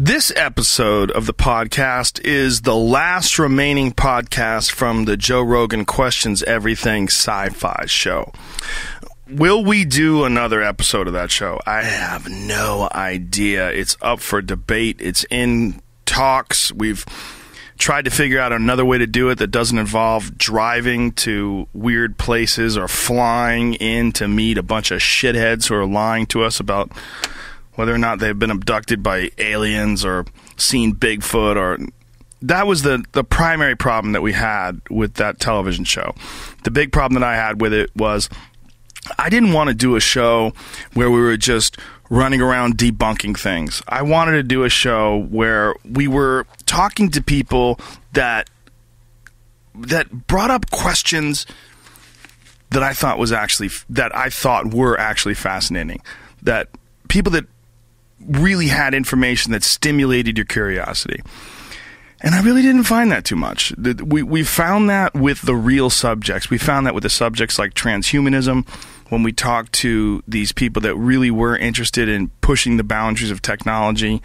This episode of the podcast is the last remaining podcast from the Joe Rogan Questions Everything Sci-Fi show. Will we do another episode of that show? I have no idea. It's up for debate. It's in talks. We've tried to figure out another way to do it that doesn't involve driving to weird places or flying in to meet a bunch of shitheads who are lying to us about whether or not they've been abducted by aliens or seen Bigfoot. Or that was the primary problem that we had with that television show. The big problem that I had with it was I didn't want to do a show where we were just running around debunking things. I wanted to do a show where we were talking to people that brought up questions that I thought were actually fascinating. That people that really had information that stimulated your curiosity. And I really didn't find that too much. We found that with the real subjects. We found that with the subjects like transhumanism, when we talked to these people that really were interested in pushing the boundaries of technology.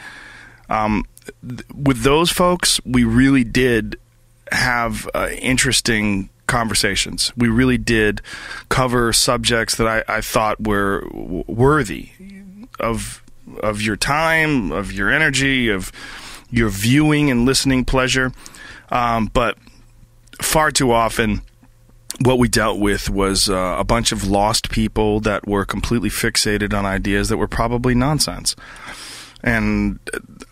With those folks, we really did have interesting conversations. We really did cover subjects that I thought were worthy of your time, of your energy, of your viewing and listening pleasure. But far too often, what we dealt with was a bunch of lost people that were completely fixated on ideas that were probably nonsense. And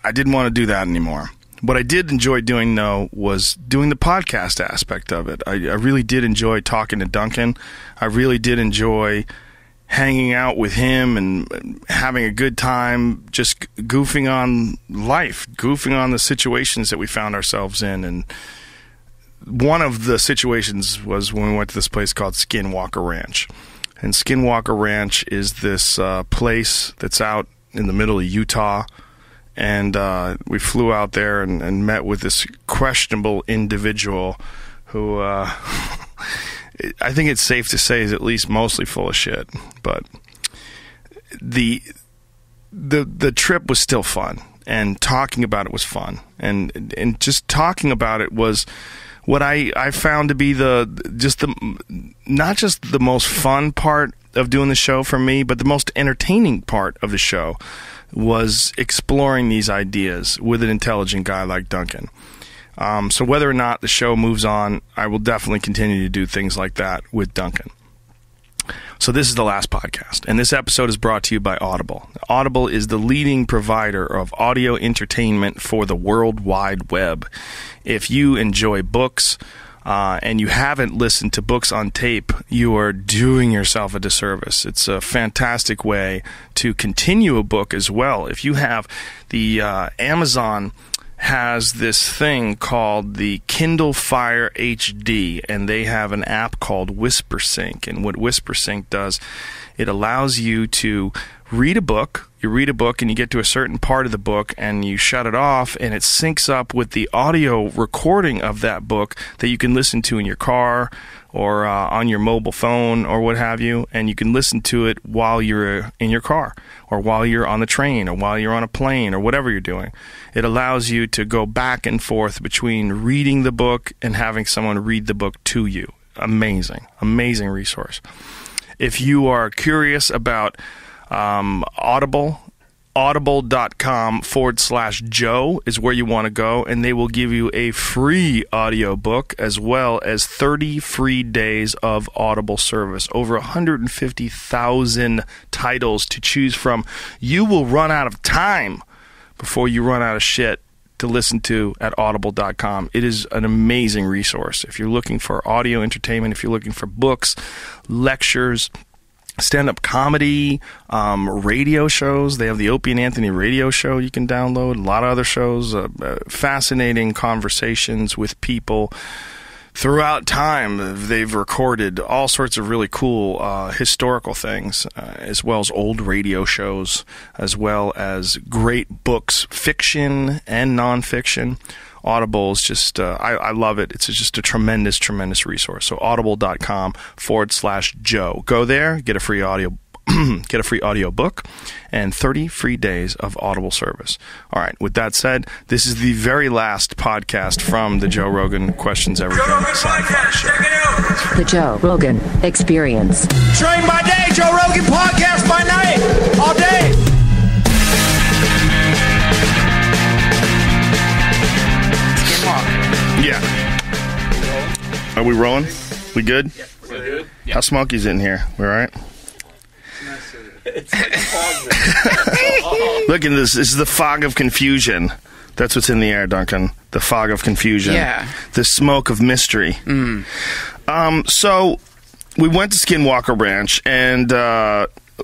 I didn't want to do that anymore. What I did enjoy doing, though, was doing the podcast aspect of it. I really did enjoy talking to Duncan. I really did enjoy hanging out with him and having a good time, just goofing on life, goofing on the situations that we found ourselves in. And one of the situations was when we went to this place called Skinwalker Ranch. And Skinwalker Ranch is this place that's out in the middle of Utah. And we flew out there and met with this questionable individual who I think it's safe to say is at least mostly full of shit. But the trip was still fun, and talking about it was fun, and just talking about it was what I found to be not just the most fun part of doing the show for me, but the most entertaining part of the show was exploring these ideas with an intelligent guy like Duncan. So whether or not the show moves on, I will definitely continue to do things like that with Duncan. So this is the last podcast, and this episode is brought to you by Audible. Audible is the leading provider of audio entertainment for the World Wide Web. If you enjoy books and you haven't listened to books on tape, you are doing yourself a disservice. It's a fantastic way to continue a book as well. If you have the Amazon has this thing called the Kindle Fire HD, and they have an app called WhisperSync. And what WhisperSync does, it allows you to read a book. You read a book and you get to a certain part of the book and you shut it off, and it syncs up with the audio recording of that book that you can listen to in your car or on your mobile phone or what have you, and you can listen to it while you're in your car or while you're on the train or while you're on a plane or whatever you're doing. It allows you to go back and forth between reading the book and having someone read the book to you. Amazing, amazing resource. If you are curious about Audible, audible.com/Joe is where you want to go, and they will give you a free audio book as well as 30 free days of Audible service. Over 150,000 titles to choose from. You will run out of time before you run out of shit to listen to at audible.com. It is an amazing resource. If you're looking for audio entertainment, if you're looking for books, lectures, stand-up comedy, radio shows. They have the Opie and Anthony radio show you can download. A lot of other shows. Fascinating conversations with people throughout time. They've recorded all sorts of really cool historical things, as well as old radio shows, as well as great books, fiction and nonfiction. Audible is just, I love it. It's just a tremendous, tremendous resource. So audible.com/Joe. Go there, get a free audio get a free audio book, and 30 free days of Audible service. All right, with that said, this is the very last podcast from the Joe Rogan Questions Everything Sci-Fi Show. Check it out. The Joe Rogan Experience. Train by day, Joe Rogan podcast by night, all day. Yeah. Are we rolling? We good? Yeah, we're good. How smoky's it in here? We all right? It's like fog. Look at this. This is the fog of confusion. That's what's in the air, Duncan. The fog of confusion. Yeah. The smoke of mystery. So we went to Skinwalker Ranch, and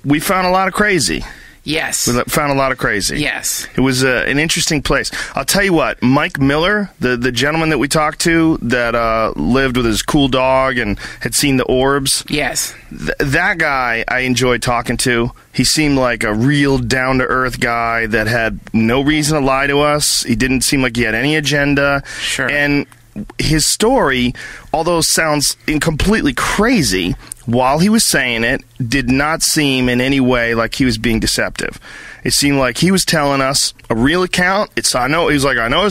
we found a lot of crazy. Yes. We found a lot of crazy. Yes. It was an interesting place. I'll tell you what, Mike Miller, the gentleman that we talked to that lived with his cool dog and had seen the orbs. Yes. That guy I enjoyed talking to. He seemed like a real down-to-earth guy that had no reason to lie to us. He didn't seem like he had any agenda. Sure. And his story, although sounds completely crazy, while he was saying it, did not seem in any way like he was being deceptive. It seemed like he was telling us a real account. I know it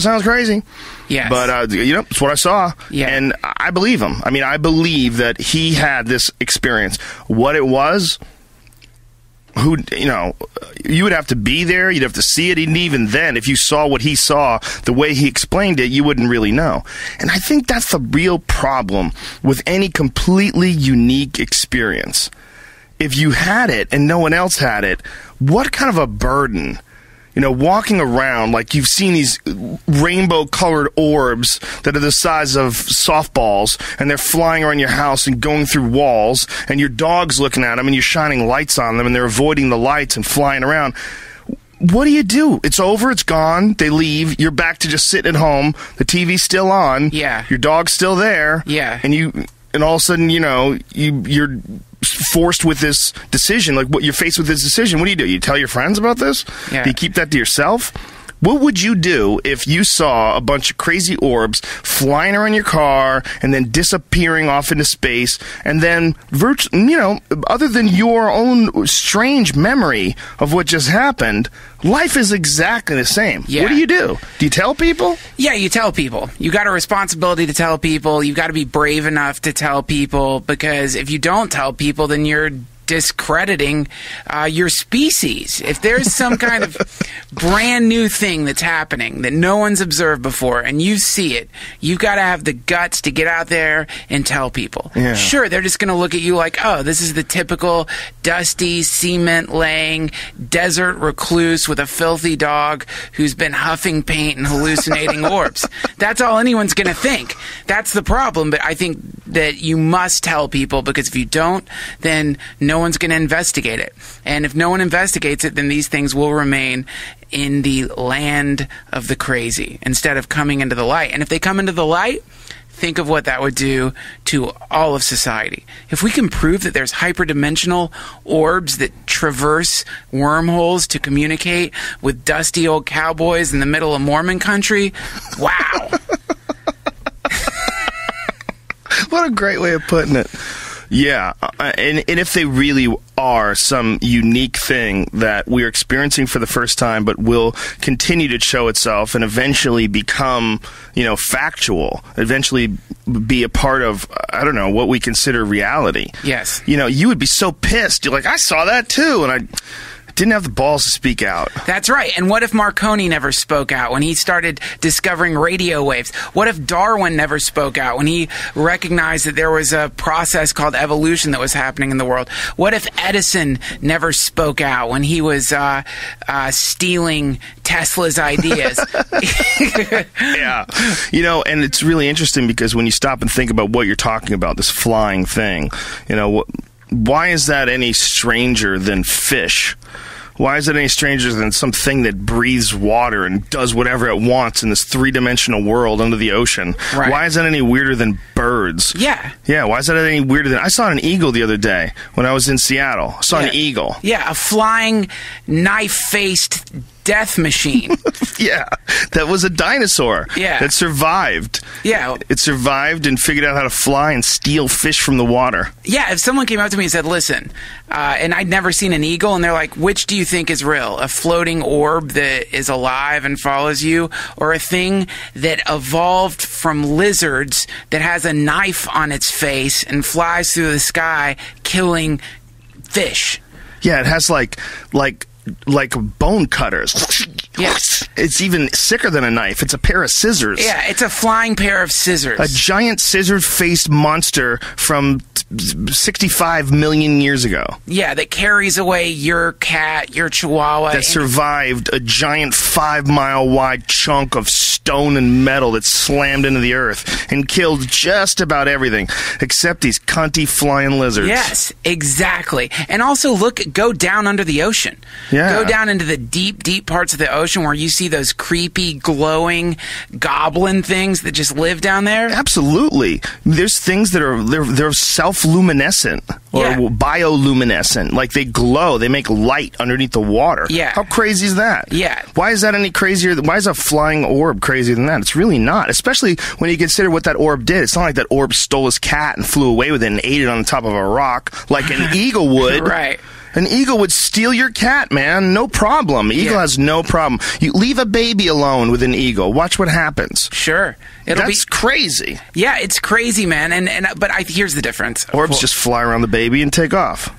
sounds crazy. Yes. But, it's what I saw. Yeah. And I believe him. I mean, I believe that he had this experience. What it was, you would have to be there. You'd have to see it. And even then, if you saw what he saw, the way he explained it, you wouldn't really know. And I think that's the real problem with any completely unique experience. If you had it and no one else had it, what kind of a burden? Walking around like you've seen these rainbow-colored orbs that are the size of softballs, and they're flying around your house and going through walls, and your dog's looking at them, and you're shining lights on them, and they're avoiding the lights and flying around. What do you do? It's over. It's gone. They leave. You're back to just sitting at home. The TV's still on. Yeah. Your dog's still there. Yeah. And all of a sudden, you're forced with this decision. Like, what you're faced with this decision. What do? You tell your friends about this? Yeah. Do you keep that to yourself? What would you do if you saw a bunch of crazy orbs flying around your car and then disappearing off into space, and then other than your own strange memory of what just happened, life is exactly the same. Yeah. What do? Do you tell people? Yeah, you tell people. You got a responsibility to tell people. You've got to be brave enough to tell people, because if you don't tell people, then you're discrediting your species. If there's some kind of brand new thing that's happening that no one's observed before and you see it, you've got to have the guts to get out there and tell people. Yeah. Sure, they're just going to look at you like, oh, this is the typical dusty, cement-laying, desert recluse with a filthy dog who's been huffing paint and hallucinating orbs. That's all anyone's going to think. That's the problem, but I think that you must tell people, because if you don't, then no one's going to investigate it. And if no one investigates it, then these things will remain in the land of the crazy instead of coming into the light. And if they come into the light, think of what that would do to all of society. If we can prove that there's hyperdimensional orbs that traverse wormholes to communicate with dusty old cowboys in the middle of Mormon country, wow. What a great way of putting it. Yeah, and if they really are some unique thing that we're experiencing for the first time, but will continue to show itself and eventually become, factual, eventually be a part of, I don't know, what we consider reality. Yes. You would be so pissed. You're like, I saw that too, and I didn't have the balls to speak out. That's right. And what if Marconi never spoke out when he started discovering radio waves? What if Darwin never spoke out when he recognized that there was a process called evolution that was happening in the world? What if Edison never spoke out when he was stealing Tesla's ideas? Yeah. And it's really interesting because when you stop and think about what you're talking about, this flying thing, why is that any stranger than fish? Why is it any stranger than something that breathes water and does whatever it wants in this three-dimensional world under the ocean? Right. Why is that any weirder than birds? Yeah. Yeah, why is that any weirder than... I saw an eagle the other day when I was in Seattle. I saw an eagle. Yeah, a flying, knife-faced death machine. Yeah, that was a dinosaur. Yeah. That survived. Yeah. It survived and figured out how to fly and steal fish from the water. Yeah, if someone came up to me and said, listen, and I'd never seen an eagle, and they're like, which do you think is real? A floating orb that is alive and follows you, or a thing that evolved from lizards that has a knife on its face and flies through the sky killing fish? Yeah, it has like bone cutters. Yeah. It's even sicker than a knife. It's a pair of scissors. Yeah, it's a flying pair of scissors. A giant scissor-faced monster from 65 million years ago. Yeah, that carries away your cat, your chihuahua. That survived a giant 5-mile-wide chunk of stone and metal that slammed into the earth and killed just about everything except these cunty flying lizards. Yes, exactly. And also go down under the ocean. Yeah. Go down into the deep, deep parts of the ocean where you see those creepy, glowing goblin things that just live down there. Absolutely. There's things that are they're self-luminescent or bioluminescent. Like they glow. They make light underneath the water. Yeah. How crazy is that? Yeah. Why is that any crazier? Why is a flying orb crazier than that? It's really not. Especially when you consider what that orb did. It's not like that orb stole his cat and flew away with it and ate it on the top of a rock like an eagle would. Right. An eagle would steal your cat, man. No problem. Eagle has no problem. You leave a baby alone with an eagle. Watch what happens. Sure. That's crazy. Yeah, it's crazy, man. But here's the difference. Orbs just fly around the baby and take off.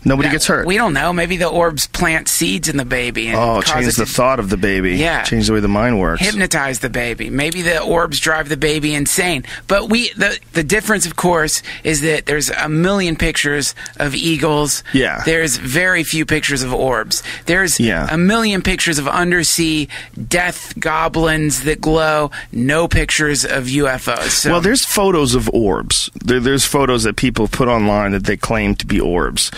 Nobody gets hurt. We don't know. Maybe the orbs plant seeds in the baby. And change the thought of the baby. Yeah. Change the way the mind works. Hypnotize the baby. Maybe the orbs drive the baby insane. But the difference, of course, is that there's a million pictures of eagles. Yeah. There's very few pictures of orbs. There's a million pictures of undersea death goblins that glow. No pictures of UFOs. So. Well, there's photos of orbs. There's photos that people put online that they claim to be orbs.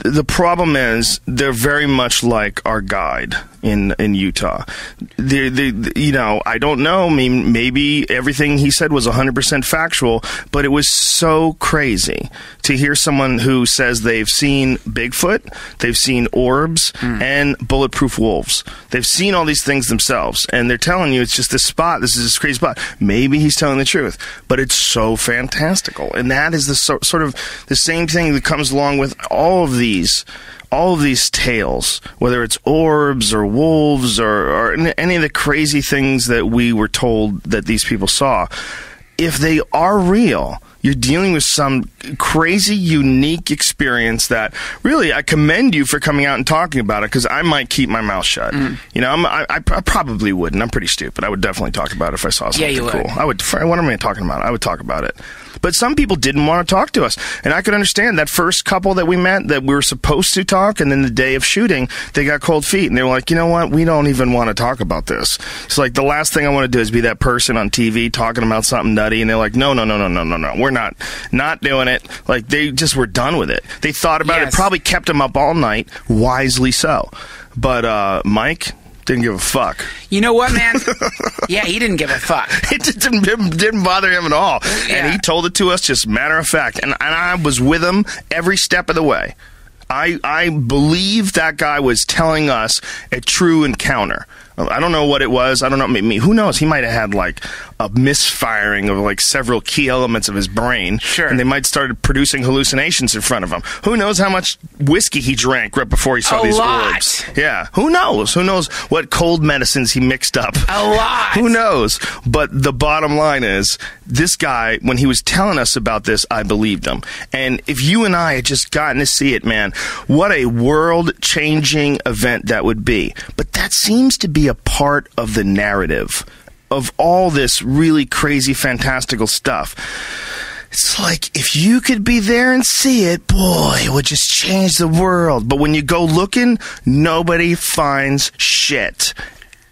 The problem is they're very much like our guide in Utah. I don't know. I mean, maybe everything he said was 100% factual, but it was so crazy to hear someone who says they've seen Bigfoot, they've seen orbs, and bulletproof wolves. They've seen all these things themselves, and they're telling you it's just this spot. This is this crazy spot. Maybe he's telling the truth, but it's so fantastical, and that is the sort of the same thing that comes along with all of these tales, whether it's orbs or wolves or any of the crazy things that we were told that these people saw. If they are real, you're dealing with some crazy, unique experience that really I commend you for coming out and talking about it, because I might keep my mouth shut. I probably wouldn't. I'm pretty stupid. I would definitely talk about it if I saw something cool. I would. What am I talking about? I would talk about it. But some people didn't want to talk to us. And I could understand that first couple that we met that we were supposed to talk, and then the day of shooting, they got cold feet. And they were like, you know what? We don't even want to talk about this. It's like the last thing I want to do is be that person on TV talking about something nutty. And they're like, no. We're not doing it. Like, they just were done with it. They thought about it. Probably kept them up all night. Wisely so. But Mike didn't give a fuck. You know what, man? Yeah, he didn't give a fuck. It didn't bother him at all. Yeah. And he told it to us just matter of fact. And I was with him every step of the way. I believe that guy was telling us a true encounter. I don't know what it was. I don't know. Maybe, who knows? He might have had like a misfiring of like several key elements of his brain. Sure. And they might started producing hallucinations in front of him. Who knows how much whiskey he drank right before he saw these orbs? Yeah. Who knows? Who knows what cold medicines he mixed up? A lot. Who knows? But the bottom line is, this guy, when he was telling us about this, I believed him. And if you and I had just gotten to see it, man, what a world-changing event that would be. But that seems to be a part of the narrative of all this really crazy, fantastical stuff. It's like, if you could be there and see it, boy, it would just change the world. But when you go looking, nobody finds shit.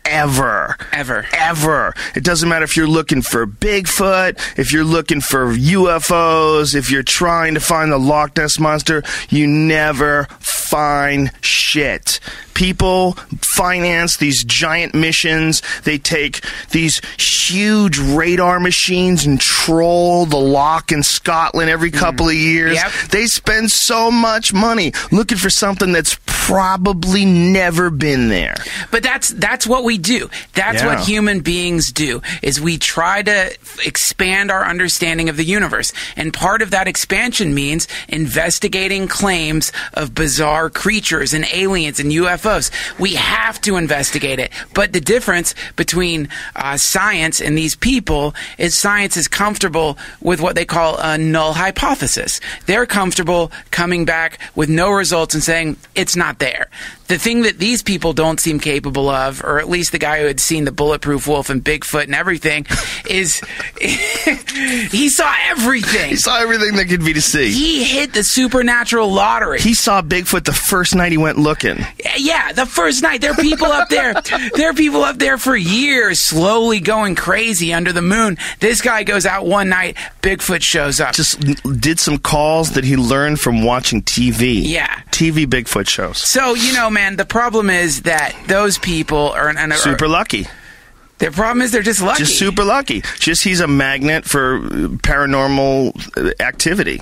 Ever. It doesn't matter if you're looking for Bigfoot, if you're looking for UFOs, if you're trying to find the Loch Ness Monster, you never find shit. people finance these giant missions. They take these huge radar machines and troll the loch in Scotland every couple of years. Yep. They spend so much money looking for something that's probably never been there. But that's what we do. That's Yeah. what human beings do, is we try to expand our understanding of the universe. And part of that expansion means investigating claims of bizarre creatures and aliens and UFOs. We have to investigate it. But the difference between science and these people is science is comfortable with what they call a null hypothesis. They're comfortable coming back with no results and saying, it's not there. The thing that these people don't seem capable of, or at least the guy who had seen the Bulletproof Wolf and Bigfoot and everything, is he saw everything. He saw everything that could be to see. He hit the supernatural lottery. He saw Bigfoot the first night he went looking. Yeah, the first night. There are people up there. There are people up there for years slowly going crazy under the moon. This guy goes out one night, Bigfoot shows up. Just did some calls that he learned from watching TV. Yeah. TV Bigfoot shows. So, man, the problem is that those people are Super lucky. Their problem is they're just lucky. Just super lucky. Just he's a magnet for paranormal activity.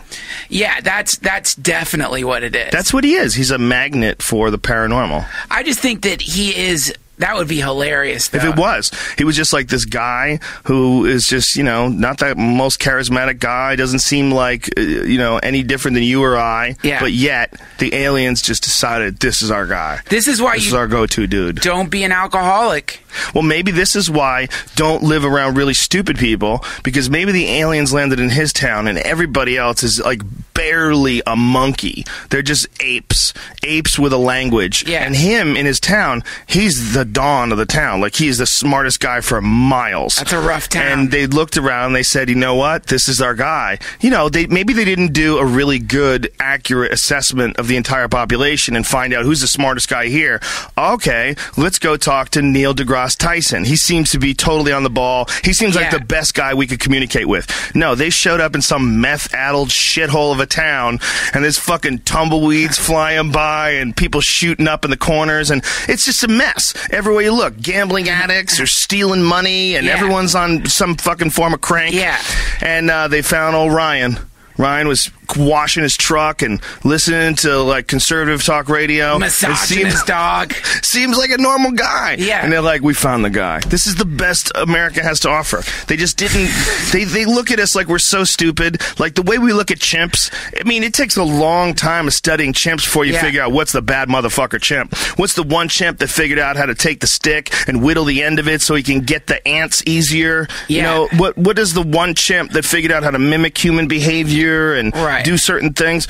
Yeah, that's definitely what it is. That's what he is. He's a magnet for the paranormal. I just think that he is. That would be hilarious, though. If it was. He was just like this guy who is just, not the most charismatic guy, doesn't seem like, any different than you or I. Yeah. But yet, the aliens just decided this is our guy. This is why This is our go-to dude. Don't be an alcoholic. Well, maybe this is why don't live around really stupid people, because maybe the aliens landed in his town and everybody else is like barely a monkey. They're just apes with a language. Yeah. And him in his town, he's the dawn of the town. Like, he's the smartest guy for miles. That's a rough town. And they looked around and they said, you know what? This is our guy. Maybe they didn't do a really good, accurate assessment of the entire population and find out who's the smartest guy here. Okay, let's go talk to Neil deGrasse Tyson. He seems to be totally on the ball. He seems like Yeah. the best guy we could communicate with. No, they showed up in some meth-addled shithole of a town, and there's fucking tumbleweeds flying by and people shooting up in the corners, and it's just a mess. Everywhere you look, gambling addicts are stealing money, and Yeah. everyone's on some fucking form of crank. Yeah. And they found old Ryan. Ryan was washing his truck and listening to like conservative talk radio. Massaging his dog. Seems like a normal guy. Yeah. And they're like, we found the guy. This is the best America has to offer. They just didn't. They look at us like we're so stupid. Like the way we look at chimps. I mean, it takes a long time of studying chimps before you Yeah. figure out what's the bad motherfucker chimp. What's the one chimp that figured out how to take the stick and whittle the end of it so he can get the ants easier? Yeah. What is the one chimp that figured out how to mimic human behavior and Right. do certain things?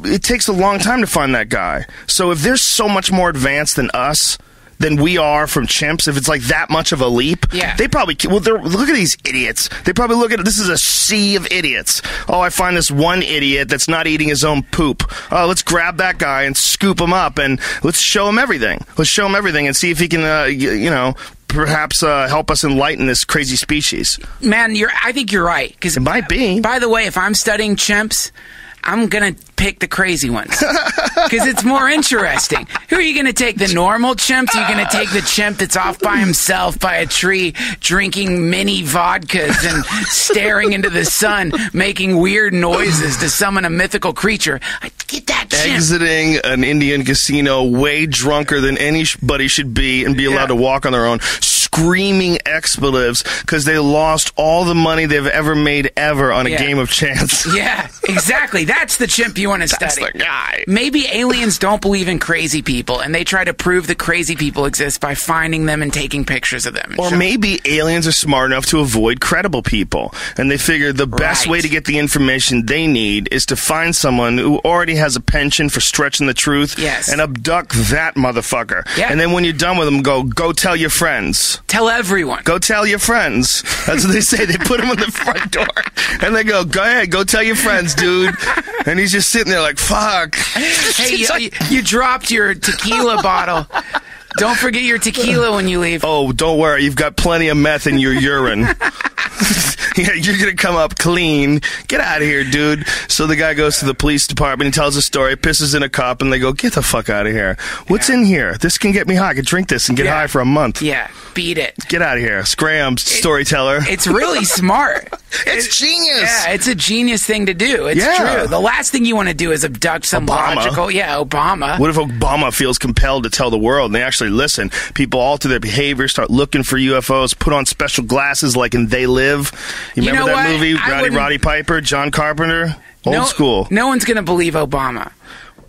It takes a long time to find that guy. So if they're so much more advanced than us, than we are from chimps, if it's like that much of a leap, Yeah. they probably, look at these idiots. They probably look at it, this is a sea of idiots. Oh, I find this one idiot that's not eating his own poop. Oh, let's grab that guy and scoop him up and let's show him everything. Let's show him everything and see if he can, perhaps help us enlighten this crazy species. Man, I think you're right. Because It might be. By the way, if I'm studying chimps, I'm going to pick the crazy ones because it's more interesting. Who are you going to take? The normal chimps? Are you going to take the chimp that's off by himself by a tree drinking mini vodkas and staring into the sun, making weird noises to summon a mythical creature? I'd get that chimp. Exiting an Indian casino way drunker than anybody should be and be allowed Yeah. to walk on their own, screaming expletives because they lost all the money they've ever made ever on a Yeah. game of chance. Yeah, exactly. That's the chimp you want to study. That's the guy. Maybe aliens don't believe in crazy people, and they try to prove that crazy people exist by finding them and taking pictures of them. and Or showing- maybe aliens are smart enough to avoid credible people, and they figure the best Right. way to get the information they need is to find someone who already has a penchant for stretching the truth Yes. and abduct that motherfucker. Yeah. And then when you're done with them, go tell your friends. Tell everyone. Go tell your friends. That's what they say. They put him on the front door, and they go ahead, go tell your friends, dude. And he's just sitting there like, fuck. Hey, you dropped your tequila bottle. Don't forget your tequila when you leave. Oh, don't worry. You've got plenty of meth in your urine. Yeah, you're going to come up clean. Get out of here, dude. So the guy goes to the police department and tells a story, pisses in a cup, and they go, get the fuck out of here. What's in here? This can get me high. I could drink this and get high for a month. Yeah, beat it. Get out of here. Scram, storyteller. It's really smart. It's genius. Yeah, it's a genius thing to do. It's Yeah. true. The last thing you want to do is abduct some Obama. logical... Yeah, Obama. What if Obama feels compelled to tell the world and they actually listen? People alter their behavior, start looking for UFOs, put on special glasses like in They Live. You You remember know that what? movie? I wouldn't- Roddy Piper, John Carpenter? Old school. No one's going to believe Obama.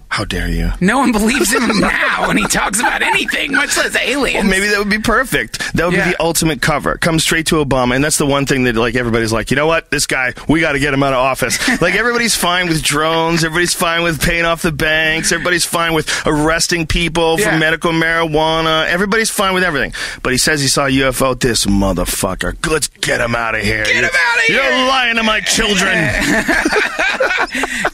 How dare you? No one believes him now when he talks about anything, much less aliens. Well, maybe that would be perfect. That would be the ultimate cover. Come straight to Obama, and that's the one thing that like everybody's like, you know what? This guy, we got to get him out of office. Like everybody's fine with drones, everybody's fine with paying off the banks, everybody's fine with arresting people for medical marijuana. Everybody's fine with everything. But he says he saw a UFO. This motherfucker. Let's get him out of here. Get him out of here. You're lying to my children.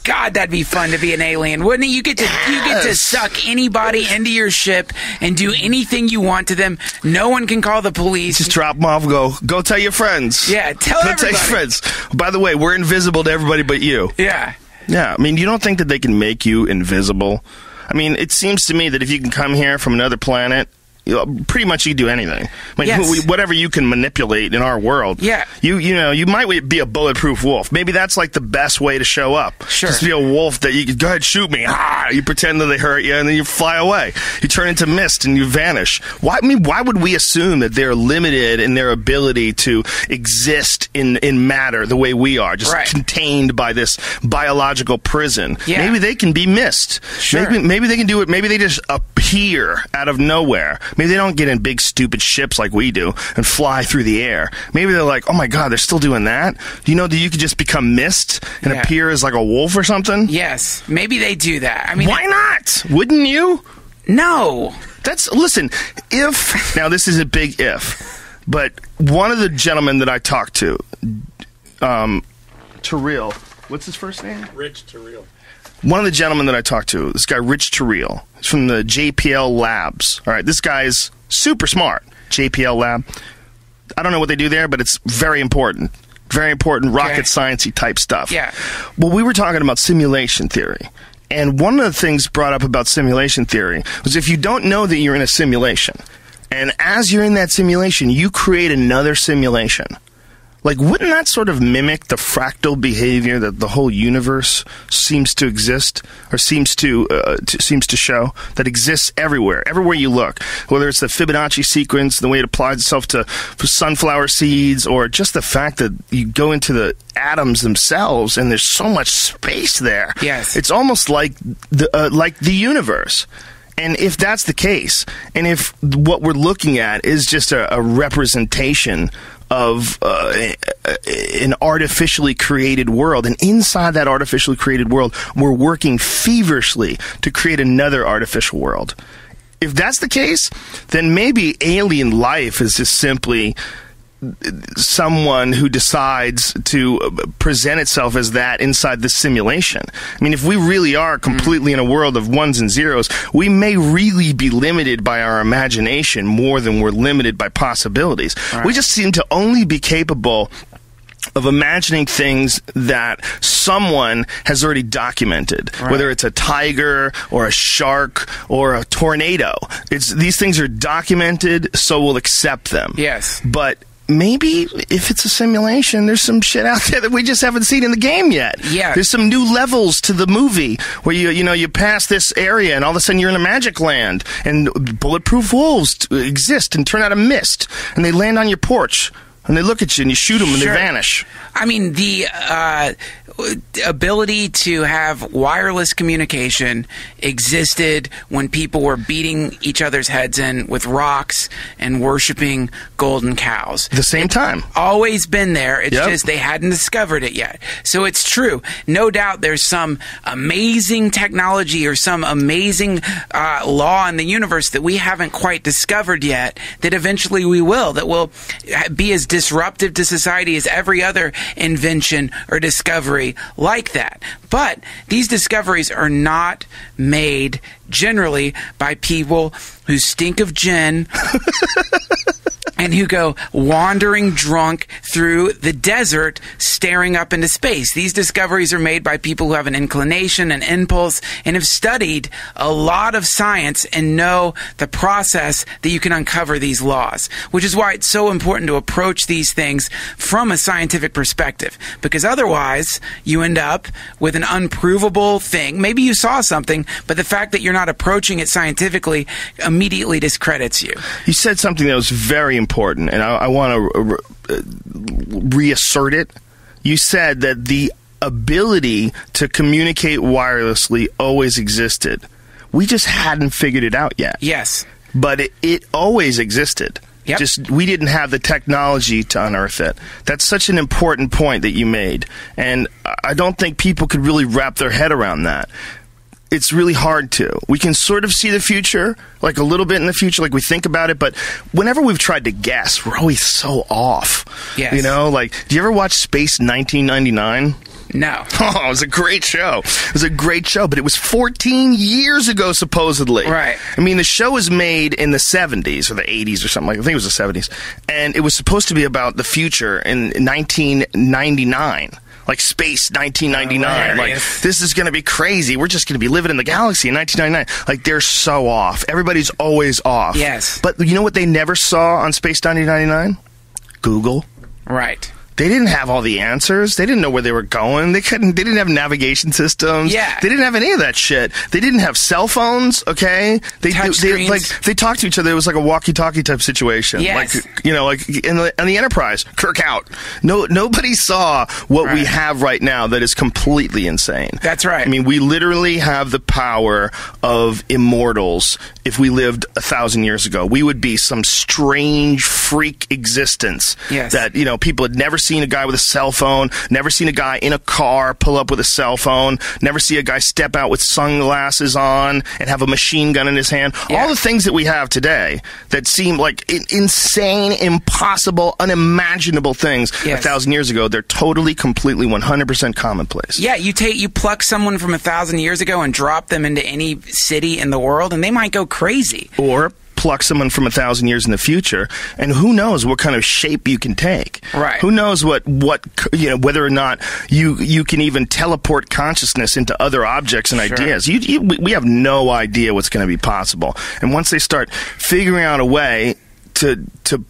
God, that'd be fun to be an alien, wouldn't it? You get to suck anybody into your ship and do anything you want to them. No one can call the police. Just drop them off. Go tell your friends. Yeah, tell Go everybody. tell your friends. By the way, we're invisible to everybody but you. Yeah. Yeah, I mean, you don't think that they can make you invisible? I mean, it seems to me that if you can come here from another planet, pretty much you can do anything. I mean, Yes. whatever you can manipulate in our world. Yeah. You might be a bulletproof wolf. Maybe that's like the best way to show up. Sure. Just be a wolf that you can go ahead, shoot me. You pretend that they hurt you, and then you fly away. You turn into mist and you vanish. Why would we assume that they're limited in their ability to exist in matter the way we are, just contained by this biological prison? Yeah. Maybe they can be mist. Sure. Maybe they can do it. Maybe they just appear out of nowhere. Maybe they don't get in big stupid ships like we do and fly through the air. Maybe they're like, oh my God, they're still doing that? Do you know that you could just become mist and appear as like a wolf or something? Yes. Maybe they do that. I mean, why not? Wouldn't you? No. Listen, if, now this is a big if, but one of the gentlemen that I talked to, Terrell, what's his first name? Rich Terrell. One of the gentlemen that I talked to, this guy, Rich Terrell, he's from the JPL Labs. All right, this guy's super smart. JPL Lab. I don't know what they do there, but it's very important. Very important rocket science-y type stuff. Yeah. Well, we were talking about simulation theory. And one of the things brought up about simulation theory was if you don't know that you're in a simulation, and as you're in that simulation, you create another simulation. Like, wouldn't that sort of mimic the fractal behavior that the whole universe seems to exist, or seems to show, that exists everywhere you look? Whether it's the Fibonacci sequence, the way it applies itself to sunflower seeds, or just the fact that you go into the atoms themselves and there's so much space there. Yes. It's almost like the universe. And if that's the case, and if what we're looking at is just a representation of an artificially created world, and inside that artificially created world, we're working feverishly to create another artificial world. If that's the case, then maybe alien life is just simply someone who decides to present itself as that inside this simulation. I mean, if we really are completely in a world of ones and zeros, we may really be limited by our imagination more than we're limited by possibilities. Right. We just seem to only be capable of imagining things that someone has already documented, whether it's a tiger or a shark or a tornado. These things are documented, so we'll accept them. Yes. But maybe if it's a simulation, there's some shit out there that we just haven't seen in the game yet. Yeah. There's some new levels to the movie where you pass this area and all of a sudden you're in a magic land and bulletproof wolves exist and turn out of mist and they land on your porch and they look at you and you shoot them and they vanish. I mean, the ability to have wireless communication existed when people were beating each other's heads in with rocks and worshiping golden cows. At the same time. Always been there. It's just they hadn't discovered it yet. So it's true. No doubt there's some amazing technology or some amazing law in the universe that we haven't quite discovered yet that eventually we will, that will be as disruptive to society as every other invention or discovery like that. But these discoveries are not made generally by people who stink of gin and who go wandering drunk through the desert staring up into space. These discoveries are made by people who have an inclination, an impulse, and have studied a lot of science and know the process that you can uncover these laws, which is why it's so important to approach these things from a scientific perspective, because otherwise you end up with an unprovable thing. Maybe you saw something, but the fact that you're not approaching it scientifically immediately discredits you. You said something that was very important, and I want to reassert it. You said that the ability to communicate wirelessly always existed. We just hadn't figured it out yet. Yes. But it always existed. Yep. Just we didn't have the technology to unearth it. That's such an important point that you made. And I don't think people could really wrap their head around that. It's really hard to. We can sort of see the future, like a little bit in the future, like we think about it, but whenever we've tried to guess, we're always so off. Yes. You know, like, do you ever watch Space 1999? No. Oh, it was a great show. It was a great show, but it was 14 years ago, supposedly. Right. I mean, the show was made in the 70s or the 80s or something like that. I think it was the 70s. And it was supposed to be about the future in 1999. Like Space 1999. Hilarious. Like, this is going to be crazy. We're just going to be living in the galaxy in 1999. Like, they're so off. Everybody's always off. Yes. But you know what they never saw on Space 1999? Google. Right. They didn't have all the answers. They didn't know where they were going. They didn't have navigation systems. Yeah. They didn't have any of that shit. They didn't have cell phones, okay? They talked to each other. It was like a walkie-talkie type situation. Yes. Like, you know, like in the Enterprise, Kirk out. Nobody saw what we Right. have right now that is completely insane. That's right. I mean, we literally have the power of immortals. If we lived 1,000 years ago, we would be some strange freak existence. Yes. That, you know, people had never seen a guy with a cell phone, never seen a guy in a car pull up with a cell phone, never see a guy step out with sunglasses on and have a machine gun in his hand. Yeah. All the things that we have today that seem like insane, impossible, unimaginable things Yes. 1,000 years ago, they're totally, completely, 100% commonplace. Yeah, you pluck someone from 1,000 years ago and drop them into any city in the world, and they might go crazy. Or pluck someone from 1,000 years in the future, and who knows what kind of shape you can take. Right. Who knows what you know, whether or not you can even teleport consciousness into other objects and Sure. ideas. We have no idea what's going to be possible. And once they start figuring out a way to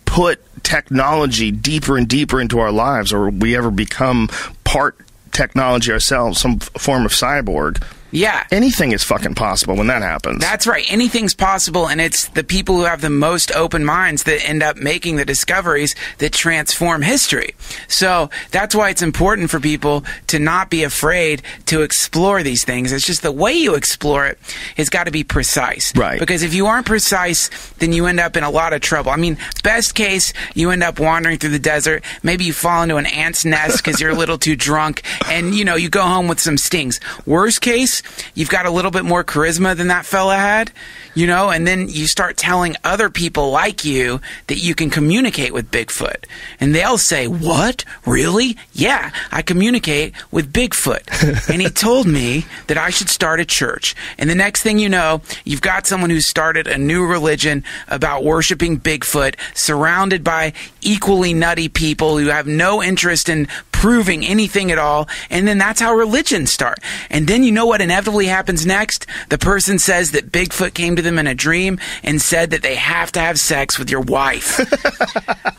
put technology deeper and deeper into our lives, or we ever become part technology ourselves, some form of cyborg, Yeah. anything is fucking possible when that happens. That's right. Anything's possible, and it's the people who have the most open minds that end up making the discoveries that transform history. So that's why it's important for people to not be afraid to explore these things. It's just the way you explore it has got to be precise. Right. Because if you aren't precise, then you end up in a lot of trouble. I mean, best case, you end up wandering through the desert. Maybe you fall into an ant's nest because you're a little too drunk, and, you know, you go home with some stings. Worst case, you've got a little bit more charisma than that fella had, you know, and then you start telling other people like you that you can communicate with Bigfoot. And they'll say, "What? Really? Yeah, I communicate with Bigfoot. And he told me that I should start a church." And the next thing you know, you've got someone who's started a new religion about worshiping Bigfoot, surrounded by equally nutty people who have no interest in proving anything at all. And then that's how religions start. And then you know what inevitably happens next? The person says that Bigfoot came to them in a dream and said that they have to have sex with your wife.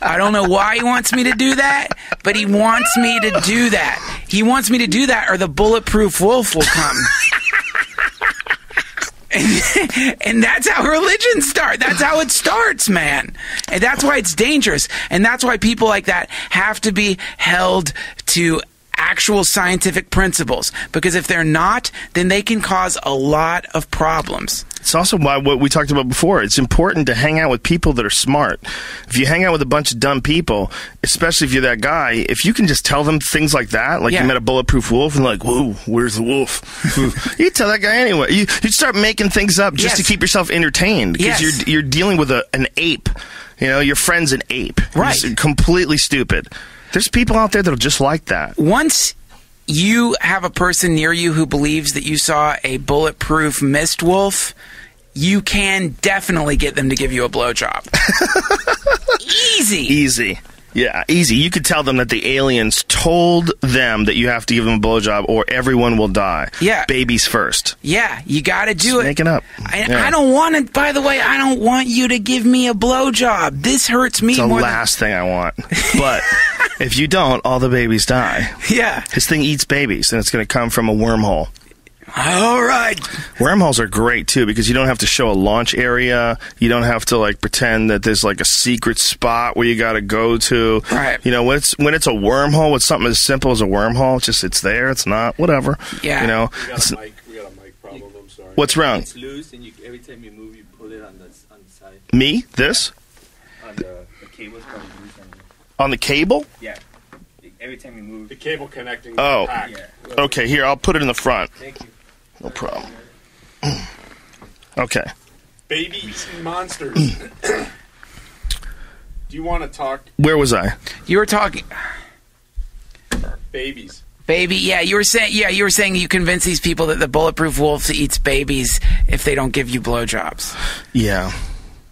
I don't know why he wants me to do that, but he wants me to do that. He wants me to do that, or the bulletproof wolf will come. And that's how religions start. That's how it starts, man. And that's why it's dangerous. And that's why people like that have to be held to actual scientific principles. Because if they're not, then they can cause a lot of problems. It's also why what we talked about before. It's important to hang out with people that are smart. If you hang out with a bunch of dumb people, especially if you're that guy, if you can just tell them things like that, like Yeah. you met a bulletproof wolf and like, whoa, where's the wolf? You tell that guy anyway. You start making things up just Yes. to keep yourself entertained because Yes. you're dealing with an ape. You know, your friend's an ape. Right. He's completely stupid. There's people out there that'll just like that. Once you have a person near you who believes that you saw a bulletproof mist wolf, you can definitely get them to give you a blowjob. Easy. Yeah, easy. You could tell them that the aliens told them that you have to give them a blowjob or everyone will die. Yeah. Babies first. Yeah, you got to do it. Make it up. I don't want it. By the way, I don't want you to give me a blowjob. This hurts me It's the more. last thing I want. But if you don't, all the babies die. Yeah. This thing eats babies, and it's going to come from a wormhole. All right. Wormholes are great too because you don't have to show a launch area. You don't have to like pretend that there's like a secret spot where you got to go to. Right. You know, when it's a wormhole, it's something as simple as a wormhole. It's just it's there. It's not. Whatever. Yeah. You know. We got a mic problem. I'm sorry. What's wrong? It's loose, and every time you move, you pull it on the side. Me? This? On the cable's probably loose. On the cable? Yeah. Every time you move. The cable connecting. Oh. The pack. Yeah. Okay. Here, I'll put it in the front. Thank you. No problem. Okay. Baby eating monsters. Do you want to talk Where was I? You were talking, babies? baby. Yeah, you were saying you convince these people that the bulletproof wolf eats babies if they don't give you blowjobs. Yeah.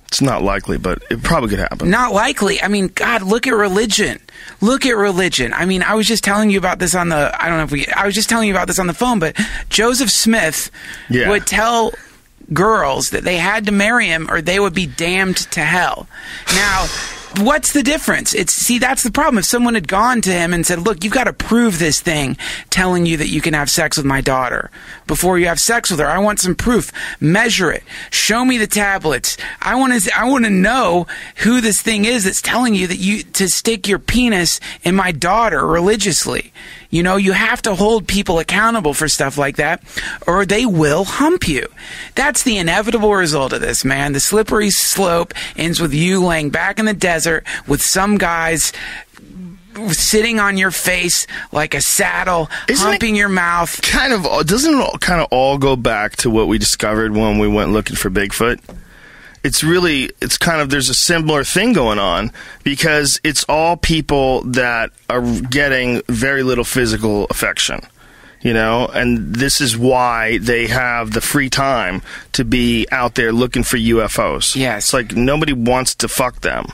It's not likely, but it probably could happen. Not likely. I mean, God, look at religion. Look at religion. I mean, I was just telling you about this on the, I was just telling you about this on the phone, but Joseph Smith Yeah. would tell girls that they had to marry him or they would be damned to hell. Now, what's the difference? That's the problem. If someone had gone to him and said, look, you've got to prove this thing telling you that you can have sex with my daughter before you have sex with her. I want some proof. Measure it. Show me the tablets. I want to know who this thing is that's telling you that to stick your penis in my daughter religiously. You know, you have to hold people accountable for stuff like that, or they will hump you. That's the inevitable result of this, man. The slippery slope ends with you laying back in the desert with some guys sitting on your face like a saddle, humping your mouth. Doesn't it kind of all go back to what we discovered when we went looking for Bigfoot? There's a similar thing going on because it's all people that are getting very little physical affection, you know, and this is why they have the free time to be out there looking for UFOs. Yes. It's like nobody wants to fuck them.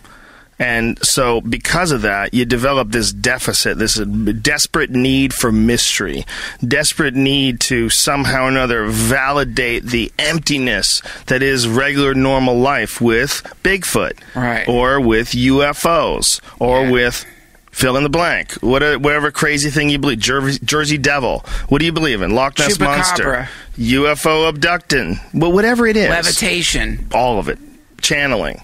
And so because of that, you develop this deficit, this desperate need for mystery, desperate need to somehow or another validate the emptiness that is regular normal life with Bigfoot. Right. Or with UFOs. Or Yeah. with fill in the blank. Whatever crazy thing you believe. Jersey Devil. What do you believe in? Loch Ness Monster. UFO abducting. Well, whatever it is. Levitation. All of it. Channeling.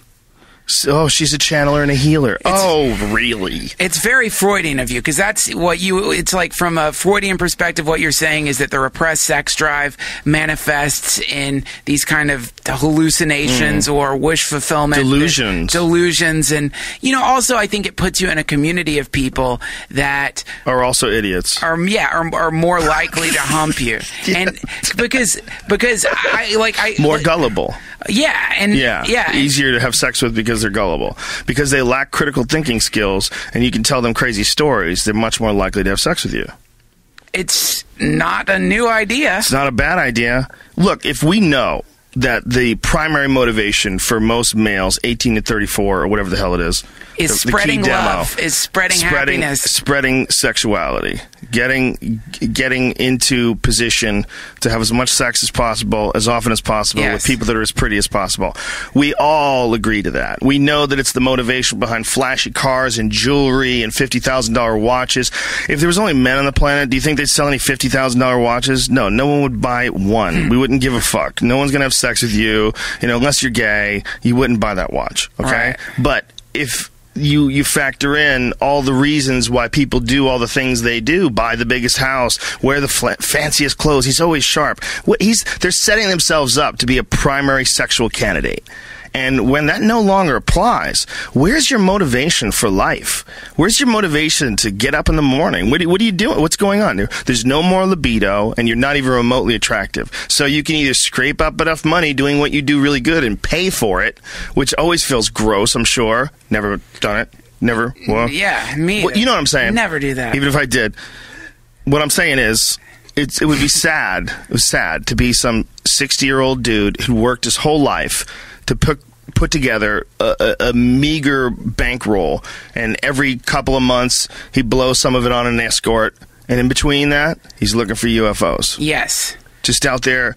Oh, she's a channeler and a healer. Really? It's very Freudian of you, because that's what it's like from a Freudian perspective, what you're saying is that the repressed sex drive manifests in these kind of hallucinations or wish fulfillment. Delusions. And, you know, also I think it puts you in a community of people that are also idiots. Are more likely to hump you. Yeah. And because I more gullible. Yeah, and yeah, easier to have sex with because they're gullible. Because they lack critical thinking skills, and you can tell them crazy stories. They're much more likely to have sex with you. It's not a new idea. It's not a bad idea. Look, if we know that the primary motivation for most males, 18 to 34, or whatever the hell it is spreading love, is spreading happiness, spreading sexuality, getting into position to have as much sex as possible, as often as possible, yes, with people that are as pretty as possible. We all agree to that. We know that it's the motivation behind flashy cars and jewelry and $50,000 watches. If there was only men on the planet, do you think they'd sell any $50,000 watches? No one would buy one. We wouldn't give a fuck. No one's gonna have sex with you, unless you're gay. You wouldn't buy that watch, okay? Right. But if you factor in all the reasons why people do all the things they do, buy the biggest house, wear the fanciest clothes, he's always sharp. They're setting themselves up to be a primary sexual candidate. And when that no longer applies, where's your motivation for life? Where's your motivation to get up in the morning? What are you doing? What's going on? There's no more libido, and you're not even remotely attractive. So you can either scrape up enough money doing what you do really good and pay for it, which always feels gross, I'm sure. Never done it. Never. Well, yeah, me. Well, you know what I'm saying. Never do that. Even if I did. what I'm saying is, it would be sad. It was sad to be some 60-year-old dude who worked his whole life to put together a meager bankroll, and every couple of months he blows some of it on an escort, and in between that, he's looking for UFOs. Yes. Just out there,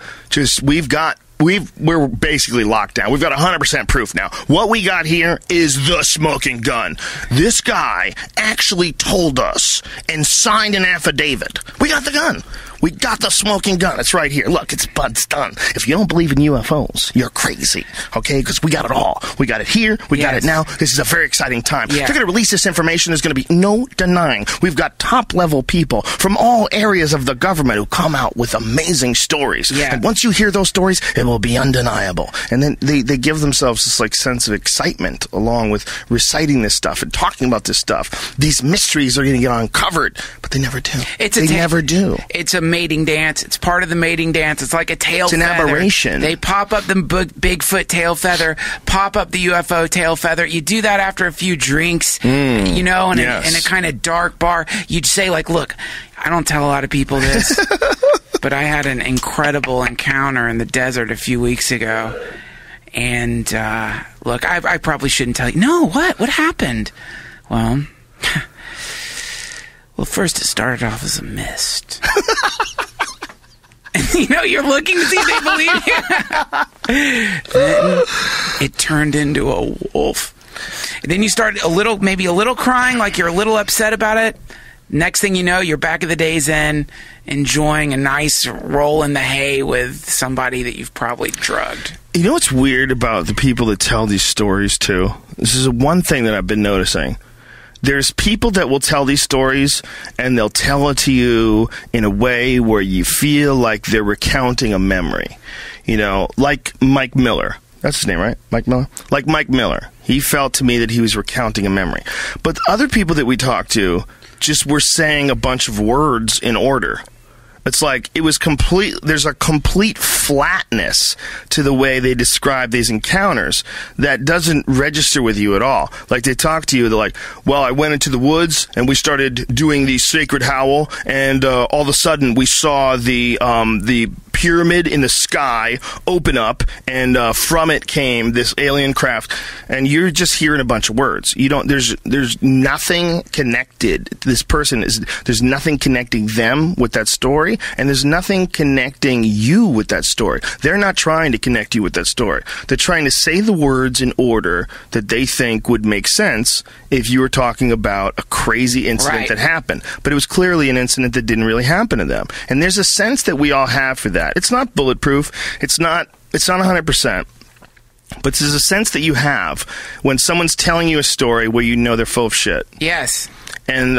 we're basically locked down. We've got 100% proof now. What we got here is the smoking gun. This guy actually told us and signed an affidavit. We got the gun. We got the smoking gun. It's right here. Look, it's done. If you don't believe in UFOs, you're crazy, okay? Because we got it all. We got it here. We got it now. This is a very exciting time. Yeah. They're going to release this information. There's going to be no denying. We've got top-level people from all areas of the government who come out with amazing stories. Yeah. And once you hear those stories, it will be undeniable. And then they give themselves this like sense of excitement along with reciting this stuff and talking about this stuff. These mysteries are going to get uncovered, but they never do. They never do. It's a mating dance. It's part of the mating dance. It's like a tail feather. It's an aberration. They pop up the Bigfoot tail feather, pop up the UFO tail feather. You do that after a few drinks, you know, in a kind of dark bar. You'd say, like, look, I don't tell a lot of people this, but I had an incredible encounter in the desert a few weeks ago. And, look, I probably shouldn't tell you. No, what? What happened? Well, first it started off as a mist. You know, you're looking to see if they believe you. Then it turned into a wolf. And then you start maybe a little crying, like you're a little upset about it. Next thing you know, you're back at the Days Inn, enjoying a nice roll in the hay with somebody that you've probably drugged. You know what's weird about the people that tell these stories, too? This is one thing that I've been noticing. There's people that will tell these stories, and they'll tell it to you in a way where you feel like they're recounting a memory. You know, like Mike Miller. That's his name, right? Mike Miller? Like Mike Miller. He felt to me that he was recounting a memory. But other people that we talked to just were saying a bunch of words in order. It's like it was complete. There's a complete flatness to the way they describe these encounters that doesn't register with you at all. Like they talk to you, they're like, well, I went into the woods and we started doing the sacred howl, and all of a sudden we saw the pyramid in the sky open up, and from it came this alien craft, and you're just hearing a bunch of words. You don't. There's nothing connected. This person there's nothing connecting them with that story, and there's nothing connecting you with that story. They're not trying to connect you with that story. They're trying to say the words in order that they think would make sense if you were talking about a crazy incident that happened. But it was clearly an incident that didn't really happen to them. And there's a sense that we all have for that. It's not bulletproof. It's not 100%. But there's a sense that you have when someone's telling you a story where you know they're full of shit. Yes. And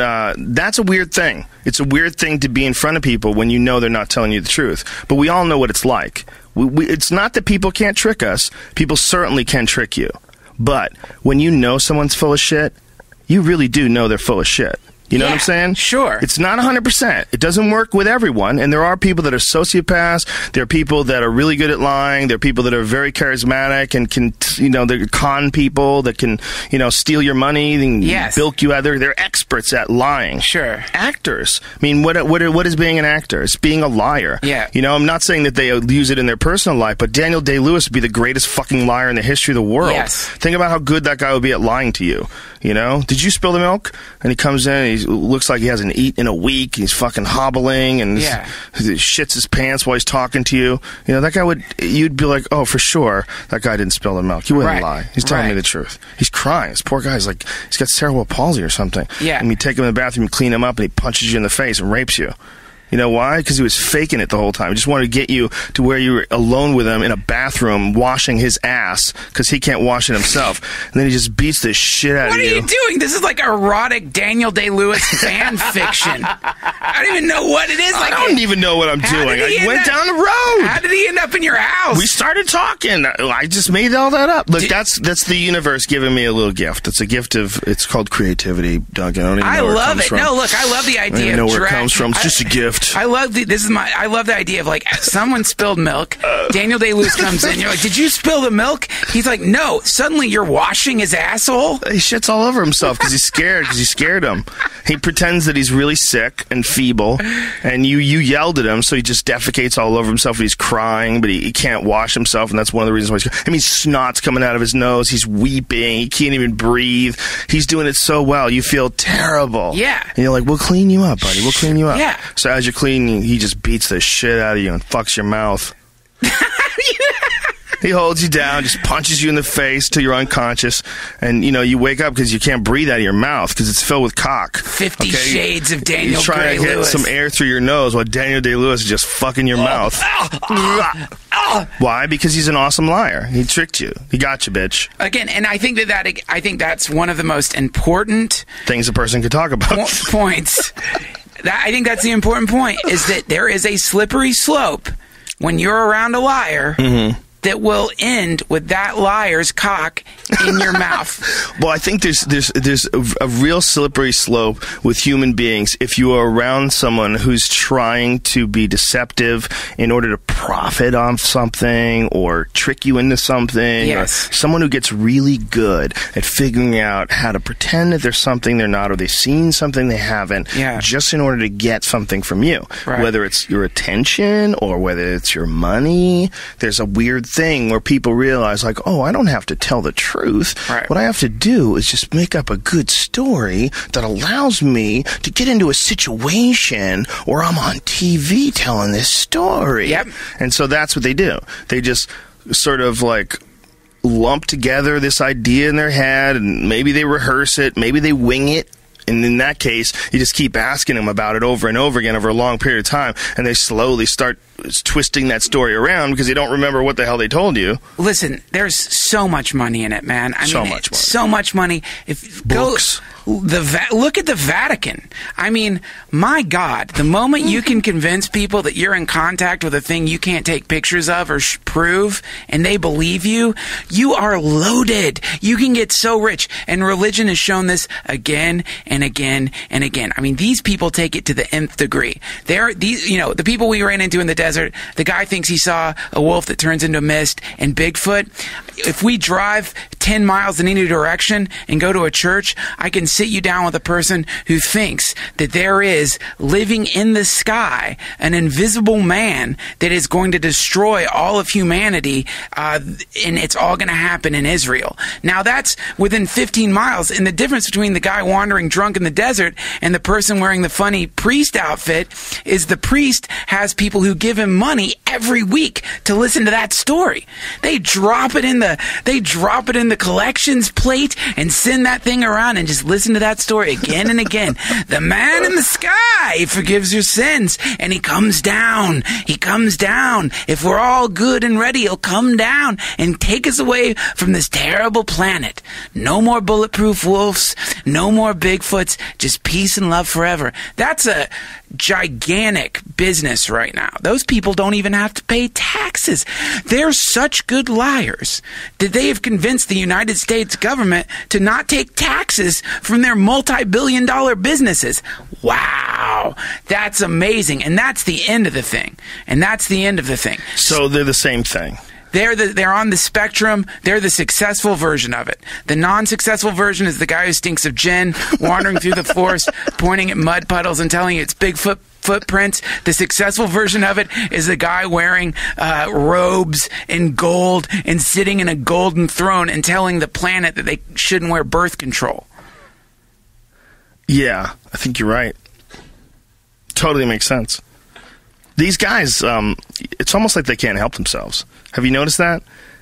that's a weird thing. It's a weird thing to be in front of people when you know they're not telling you the truth. But we all know what it's like. It's not that people can't trick us. People certainly can trick you. But when you know someone's full of shit, you really do know they're full of shit. You know what I'm saying? Sure. It's not 100%. It doesn't work with everyone, and there are people that are sociopaths. There are people that are really good at lying. There are people that are very charismatic and can, they're con people that can, steal your money and bilk you out. They're experts at lying. Sure. Actors. I mean, what is being an actor? It's being a liar. Yeah. I'm not saying that they use it in their personal life, but Daniel Day-Lewis would be the greatest fucking liar in the history of the world. Yes. Think about how good that guy would be at lying to you. Did you spill the milk? And he comes in and he looks like he hasn't eaten in a week. He's fucking hobbling and he shits his pants while he's talking to you. That guy you'd be like, oh, for sure, that guy didn't spill the milk. You wouldn't lie. He's telling me the truth. He's crying. This poor guy's like, he's got cerebral palsy or something. Yeah. And you take him in the bathroom, you clean him up, and he punches you in the face and rapes you. You know why? Because he was faking it the whole time. He just wanted to get you to where you were alone with him in a bathroom washing his ass because he can't wash it himself. And then he just beats the shit out of you. What are you doing? This is like erotic Daniel Day-Lewis fan fiction. I don't even know what it is. I don't even know what I'm doing. I went down the road. How did he end up in your house? We started talking. I just made all that up. Look, that's the universe giving me a little gift. It's a gift it's called creativity, Duncan. I don't even know where it comes from. No, look, I love the idea. I don't even know where it comes from. It's just a gift. gift. I love the idea of like someone spilled milk. Daniel Day-Lewis comes in. You're like, did you spill the milk? He's like, no. Suddenly you're washing his asshole. He shits all over himself because he's scared. Because you scared him. He pretends that he's really sick and feeble, and you yelled at him, so he just defecates all over himself. And he's crying, but he can't wash himself, and that's one of the reasons why snot's coming out of his nose. He's weeping. He can't even breathe. He's doing it so well. You feel terrible. Yeah. And you're like, we'll clean you up, buddy. We'll clean you up. Yeah. So as you're cleaning, he just beats the shit out of you and fucks your mouth. He holds you down, just punches you in the face till you're unconscious, and you wake up because you can't breathe out of your mouth because it's filled with cock. 50 Shades of Daniel You're trying to get some air through your nose while Daniel Day-Lewis is just fucking your mouth. Why? Because he's an awesome liar. He tricked you. He got you, bitch. Again, and I think that's one of the most important things a person could talk about. Points. I think that's the important point, is that there is a slippery slope when you're around a liar. Mm-hmm. That will end with that liar's cock in your mouth. Well, I think there's a real slippery slope with human beings if you are around someone who's trying to be deceptive in order to profit off something or trick you into something. Yes. Or someone who gets really good at figuring out how to pretend that there's something they're not, or they've seen something they haven't, just in order to get something from you. Right. Whether it's your attention or whether it's your money, there's a weird thing where people realize, like, oh, I don't have to tell the truth. Right. What I have to do is just make up a good story that allows me to get into a situation where I'm on TV telling this story. Yep. And so that's what they do. They just sort of like lump together this idea in their head, and maybe they rehearse it, maybe they wing it. And in that case, you just keep asking them about it over and over again over a long period of time, and they slowly start twisting that story around because they don't remember what the hell they told you. Listen, there's so much money in it, man. So much money. So much money. Books. Look at the Vatican. I mean, my God, the moment you can convince people that you're in contact with a thing you can't take pictures of or prove, and they believe you, you are loaded. You can get so rich. And religion has shown this again and again and again. I mean, these people take it to the nth degree. The people we ran into in the desert, the guy thinks he saw a wolf that turns into mist and Bigfoot. If we drive 10 miles in any direction and go to a church, I can sit you down with a person who thinks that there is living in the sky an invisible man that is going to destroy all of humanity, and it's all going to happen in Israel. Now that's within 15 miles, and the difference between the guy wandering drunk in the desert and the person wearing the funny priest outfit is the priest has people who give him money every week to listen to that story. They drop it in the collections plate and send that thing around and just listen to that story again and again. The man in the sky forgives your sins, and he comes down. He comes down. If we're all good and ready, he'll come down and take us away from this terrible planet. No more bulletproof wolves, no more Bigfoots, just peace and love forever. That's a gigantic business right now. Those people don't even have to pay taxes. They're such good liars that they have convinced the United States government to not take taxes from their multi-billion-dollar businesses. Wow. That's amazing. And that's the end of the thing. So they're the same thing. They're on the spectrum. They're the successful version of it. The non-successful version is the guy who stinks of gin, wandering through the forest, pointing at mud puddles and telling you it's Bigfoot footprints. The successful version of it is the guy wearing robes and gold and sitting in a golden throne and telling the planet that they shouldn't wear birth control. Yeah, I think you're right. Totally makes sense. These guys, it's almost like they can't help themselves. Have you noticed that?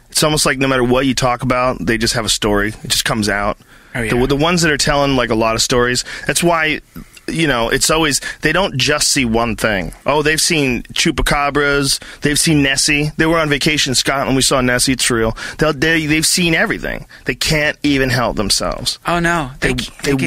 It's almost like no matter what you talk about, they just have a story. It just comes out. Oh, yeah. The ones that are telling like a lot of stories, that's why, it's always, they don't just see one thing. Oh, they've seen chupacabras. They've seen Nessie. They were on vacation in Scotland. We saw Nessie. It's real. They've seen everything. They can't even help themselves. Oh, no. They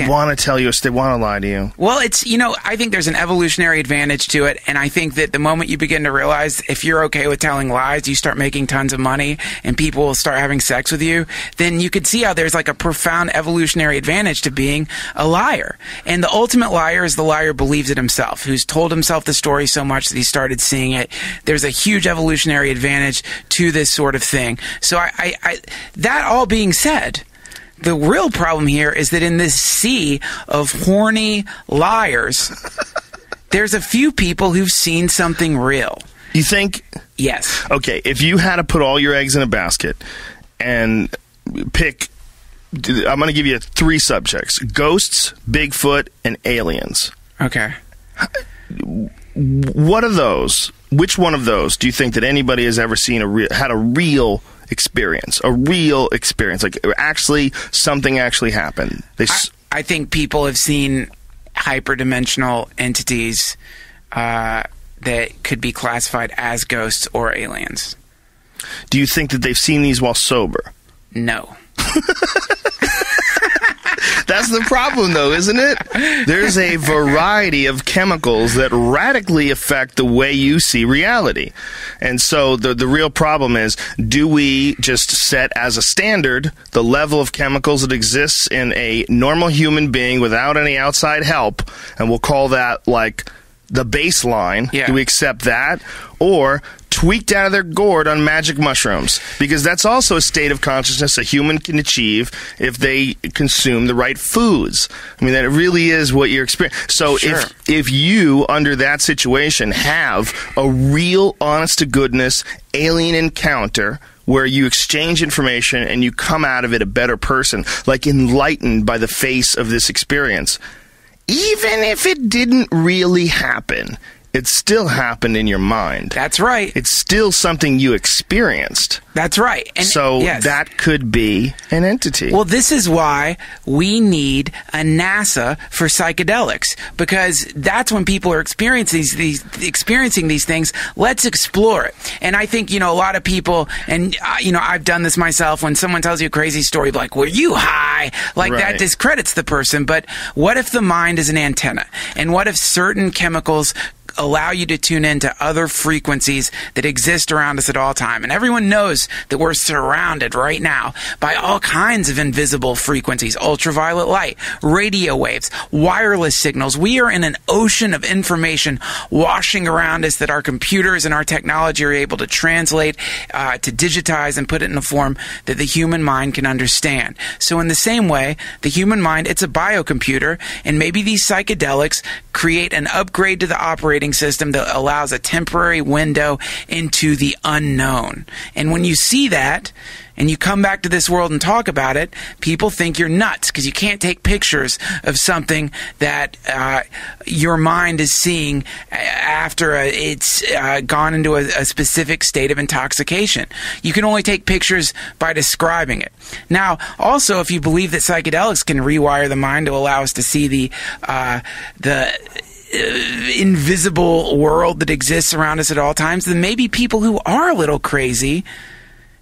want to tell you. They want to lie to you. Well, it's, I think there's an evolutionary advantage to it. And I think that the moment you begin to realize if you're okay with telling lies, you start making tons of money and people will start having sex with you, then you could see how there's like a profound evolutionary advantage to being a liar. And the ultimate liar liar is the liar believes it himself, who's told himself the story so much that he started seeing it. There's a huge evolutionary advantage to this sort of thing. So that all being said, the real problem here is that in this sea of horny liars, there's a few people who've seen something real. You think? Yes. Okay, if you had to put all your eggs in a basket and pick, I'm going to give you 3 subjects: ghosts, Bigfoot, and aliens. Okay. What of those? Which one of those do you think that anybody has ever seen had a real experience? A real experience, like actually something actually happened. I think people have seen hyperdimensional entities that could be classified as ghosts or aliens. Do you think that they've seen these while sober? No. That's the problem, though, isn't it? There's a variety of chemicals that radically affect the way you see reality. And so the real problem is, do we just set as a standard the level of chemicals that exists in a normal human being without any outside help, and we'll call that, like, the baseline? Yeah. Do we accept that? Or tweaked out of their gourd on magic mushrooms? Because that's also a state of consciousness a human can achieve if they consume the right foods. I mean, that really is what you're experiencing. So Sure. if you, under that situation, have a real, honest-to-goodness alien encounter where you exchange information and you come out of it a better person, like enlightened by the face of this experience, even if it didn't really happen, it still happened in your mind. That's right. It's still something you experienced. That's right. And So yes. that could be an entity. Well, this is why we need a NASA for psychedelics, because that's when people are experiencing these things. Let's explore it. And I think, a lot of people, and, I've done this myself, when someone tells you a crazy story, like, were you high? Like, Right. that discredits the person. But what if the mind is an antenna? And what if certain chemicals allow you to tune into other frequencies that exist around us at all time? And everyone knows that we're surrounded right now by all kinds of invisible frequencies: ultraviolet light, radio waves, wireless signals. We are in an ocean of information washing around us that our computers and our technology are able to translate, to digitize, and put it in a form that the human mind can understand. So in the same way, the human mind, it's a biocomputer, and maybe these psychedelics create an upgrade to the operating system that allows a temporary window into the unknown. And when you see that, and you come back to this world and talk about it, people think you're nuts, because you can't take pictures of something that your mind is seeing after it's gone into a specific state of intoxication. You can only take pictures by describing it. Now, also, if you believe that psychedelics can rewire the mind to allow us to see the invisible world that exists around us at all times, then maybe people who are a little crazy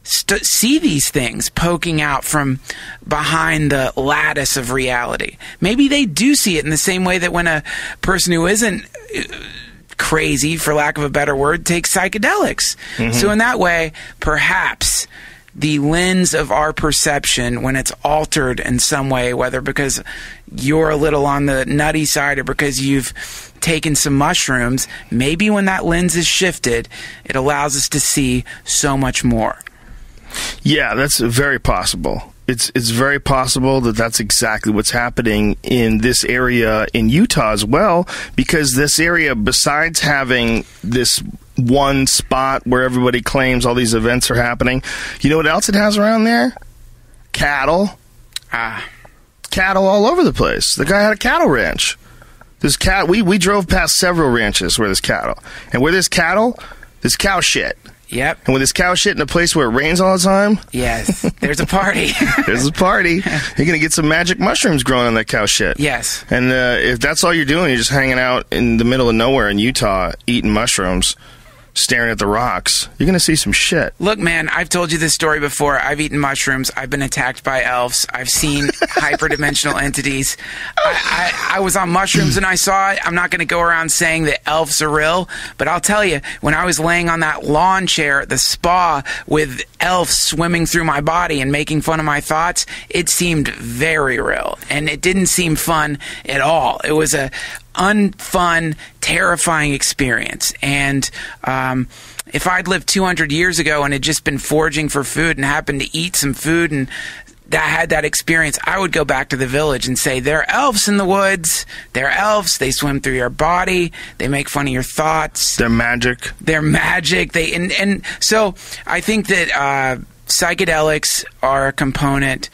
see these things poking out from behind the lattice of reality. Maybe they do see it in the same way that when a person who isn't crazy, for lack of a better word, takes psychedelics. Mm-hmm. So in that way, perhaps the lens of our perception, when it's altered in some way, whether because you're a little on the nutty side or because you've taken some mushrooms, maybe when that lens is shifted, it allows us to see so much more. Yeah, that's very possible. It's very possible that that's exactly what's happening in this area in Utah as well, because this area, besides having this one spot where everybody claims all these events are happening, you know what else it has around there? Cattle. Cattle all over the place. The guy had a cattle ranch. There's we drove past several ranches where there's cattle. And where there's cattle, there's cow shit. Yep. And with this cow shit in a place where it rains all the time, yes, there's a party. There's a party. You're going to get some magic mushrooms growing on that cow shit. Yes. And if that's all you're doing, you're just hanging out in the middle of nowhere in Utah eating mushrooms, staring at the rocks, you're going to see some shit. Look, man, I've told you this story before. I've eaten mushrooms. I've been attacked by elves. I've seen hyperdimensional entities. I was on mushrooms and I saw it. I'm not going to go around saying that elves are real, but I'll tell you, when I was laying on that lawn chair at the spa with elves swimming through my body and making fun of my thoughts, it seemed very real. And it didn't seem fun at all. It was a unfun, terrifying experience. And if I'd lived 200 years ago and had just been foraging for food and happened to eat some food and that had that experience, I would go back to the village and say, there are elves in the woods. They're elves. They swim through your body. They make fun of your thoughts. They're magic. They're magic. And so I think that psychedelics are a component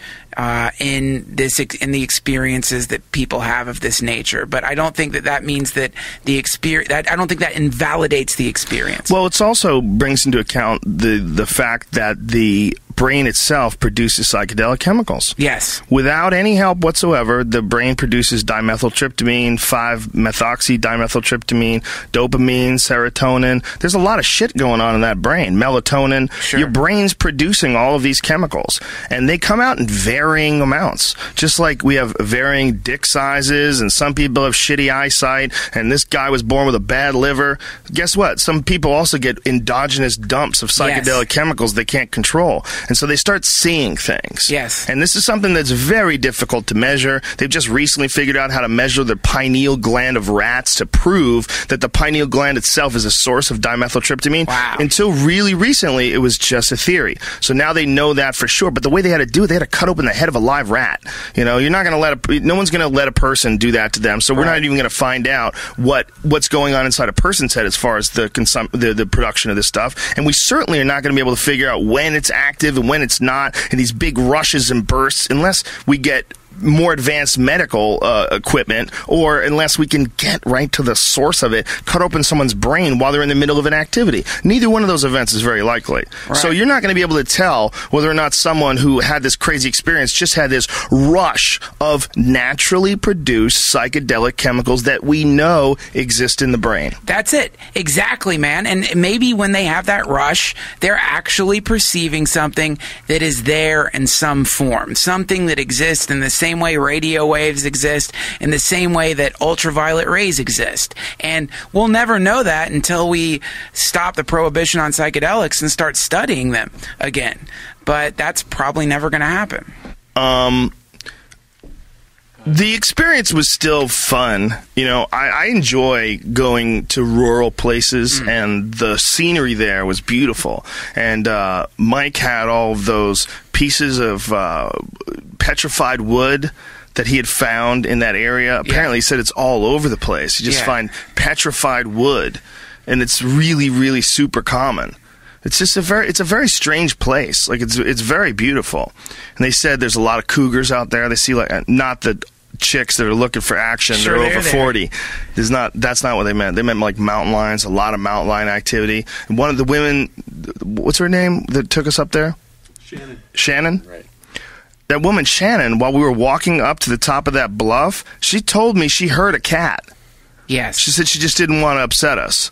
in the experiences that people have of this nature, but I don't think that means that the experience. I don't think that invalidates the experience. Well, it also brings into account the fact that the brain itself produces psychedelic chemicals. Yes. Without any help whatsoever, the brain produces dimethyltryptamine, 5-methoxy-dimethyltryptamine, dopamine, serotonin. There's a lot of shit going on in that brain. Melatonin. Sure. Your brain's producing all of these chemicals, and they come out in varying amounts. Just like we have varying dick sizes, and some people have shitty eyesight, and this guy was born with a bad liver. Guess what? Some people also get endogenous dumps of psychedelic chemicals they can't control. And so they start seeing things. Yes. And this is something that's very difficult to measure. They've just recently figured out how to measure the pineal gland of rats to prove that the pineal gland itself is a source of dimethyltryptamine. Wow. Until really recently, it was just a theory. So now they know that for sure. But the way they had to do it, they had to cut open the head of a live rat. You know, you're not going to no one's going to let a person do that to them. So we're not even going to find out what's going on inside a person's head as far as the production of this stuff. And we certainly are not going to be able to figure out when it's active and when it's not, and these big rushes and bursts, unless we get more advanced medical equipment, or unless we can get right to the source of it, cut open someone's brain while they're in the middle of an activity. Neither one of those events is very likely. Right. So you're not going to be able to tell whether or not someone who had this crazy experience just had this rush of naturally produced psychedelic chemicals that we know exist in the brain. That's it. Exactly, man. And maybe when they have that rush, they're actually perceiving something that is there in some form, something that exists in the same way radio waves exist, in the same way that ultraviolet rays exist. And we'll never know that until we stop the prohibition on psychedelics and start studying them again. But that's probably never going to happen. The experience was still fun. You know, I enjoy going to rural places, and the scenery there was beautiful. And Mike had all of those pieces of petrified wood that he had found in that area. Apparently, he said it's all over the place. You just find petrified wood, and it's really, really super common. It's just it's a very strange place. Like it's very beautiful. And they said there's a lot of cougars out there. They see not the chicks that are looking for action. Sure, they're over 40. That's not what they meant. They meant like mountain lions, a lot of mountain lion activity. And one of the women, what's her name that took us up there? Shannon? Right. That woman, Shannon, while we were walking up to the top of that bluff, she told me she heard a cat. Yes. She said she just didn't want to upset us.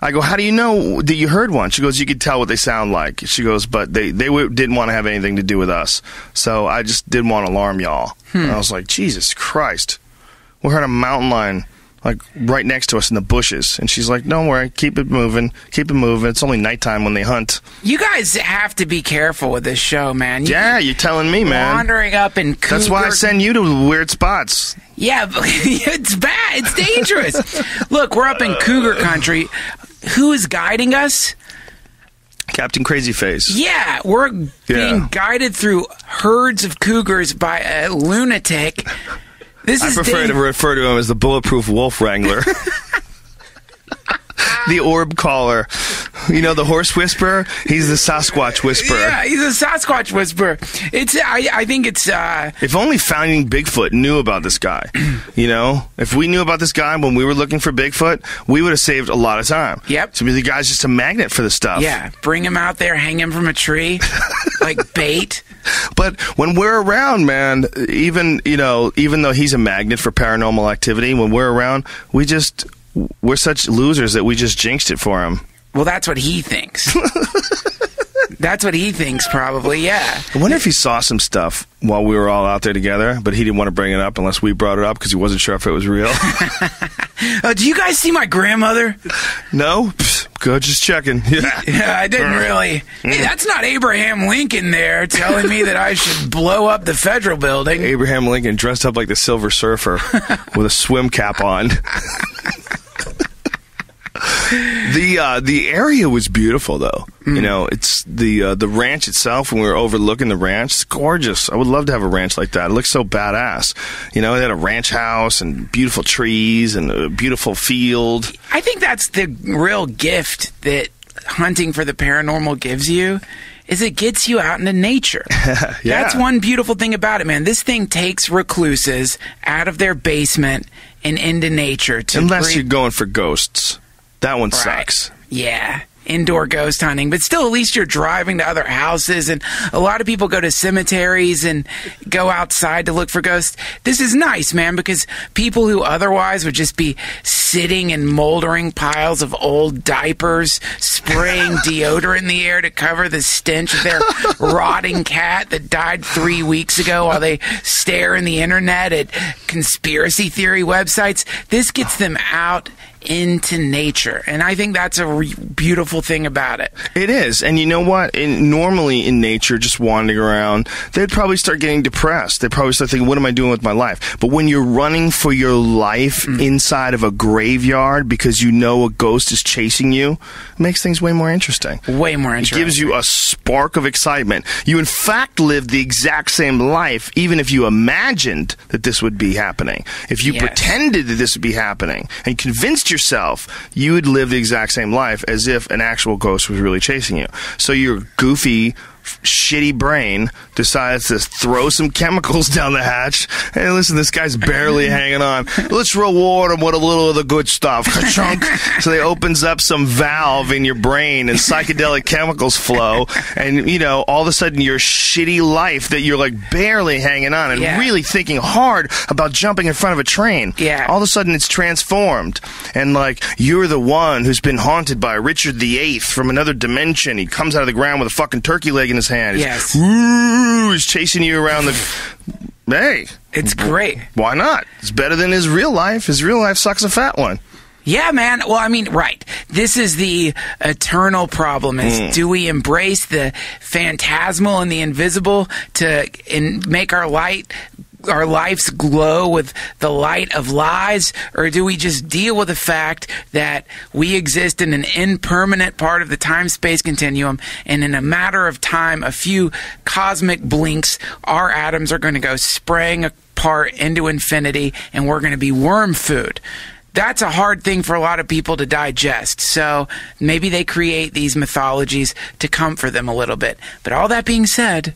I go, how do you know that you heard one? She goes, you could tell what they sound like. She goes, but they didn't want to have anything to do with us. So I just didn't want to alarm y'all. And I was like, Jesus Christ. We heard a mountain lion like right next to us in the bushes. And she's like, don't worry, keep it moving. Keep it moving. It's only nighttime when they hunt. You guys have to be careful with this show, man. You're telling me, man. Wandering up in cougar. That's why I send you to weird spots. Yeah, but it's bad. It's dangerous. Look, we're up in cougar country. Who is guiding us? Captain Crazyface. Yeah, we're being guided through herds of cougars by a lunatic. I prefer to refer to him as the Bulletproof Wolf Wrangler. The Orb Caller. You know, the Horse Whisperer? He's the Sasquatch Whisperer. Yeah, he's a Sasquatch Whisperer. I think it's... If only Finding Bigfoot knew about this guy. You know? If we knew about this guy when we were looking for Bigfoot, we would have saved a lot of time. Yep. So the guy's just a magnet for the stuff. Yeah, bring him out there, hang him from a tree, like bait. But when we're around, man, even though he's a magnet for paranormal activity, when we're around, we're such losers that we just jinxed it for him. Well, that's what he thinks. That's what he thinks, probably, yeah. I wonder if he saw some stuff while we were all out there together, but he didn't want to bring it up unless we brought it up because he wasn't sure if it was real. Do you guys see my grandmother? No? Pfft, good, just checking. Yeah, Yeah, I didn't really. Hey, that's not Abraham Lincoln there telling me that I should blow up the federal building. Abraham Lincoln dressed up like the Silver Surfer with a swim cap on. The area was beautiful, though. You know, it's the ranch itself. When we were overlooking the ranch, it's gorgeous. I would love to have a ranch like that. It looks so badass. You know, it had a ranch house and beautiful trees and a beautiful field. I think that's the real gift that hunting for the paranormal gives you. Is it gets you out into nature. Yeah. That's one beautiful thing about it, man. This thing takes recluses out of their basement and into nature. Unless you're going for ghosts. That one sucks. Yeah. Indoor ghost hunting, but still at least you're driving to other houses, and a lot of people go to cemeteries and go outside to look for ghosts. This is nice, man, because people who otherwise would just be sitting in moldering piles of old diapers, spraying deodorant in the air to cover the stench of their rotting cat that died 3 weeks ago while they stare in the internet at conspiracy theory websites. This gets them out into nature, and I think that's a beautiful thing about it. It is. And you know what? Normally in nature, just wandering around, they'd probably start getting depressed. They'd probably start thinking, what am I doing with my life? But when you're running for your life inside of a graveyard because you know a ghost is chasing you, it makes things way more interesting. Way more interesting. It gives you a spark of excitement. You in fact lived the exact same life, even if you imagined that this would be happening. If you pretended that this would be happening and convinced yourself, you would live the exact same life as if an actual ghost was really chasing you. So your goofy, shitty brain decides to throw some chemicals down the hatch. Hey, listen, this guy's barely hanging on. Let's reward him with a little of the good stuff. Ka-chunk. So they opens up some valve in your brain and psychedelic chemicals flow, and you know, all of a sudden your shitty life that you're like barely hanging on and really thinking hard about jumping in front of a train. Yeah. All of a sudden it's transformed, and like you're the one who's been haunted by Richard VIII from another dimension. He comes out of the ground with a fucking turkey leg in his hand. Yes. He's chasing you around the... Hey. It's great. Why not? It's better than his real life. His real life sucks a fat one. Yeah, man. Well, I mean, right. This is the eternal problem is do we embrace the phantasmal and the invisible to make our lives glow with the light of lies, or do we just deal with the fact that we exist in an impermanent part of the time-space continuum, and in a matter of time, a few cosmic blinks, our atoms are going to go spraying apart into infinity, and we're going to be worm food? That's a hard thing for a lot of people to digest, so maybe they create these mythologies to comfort them a little bit. But all that being said,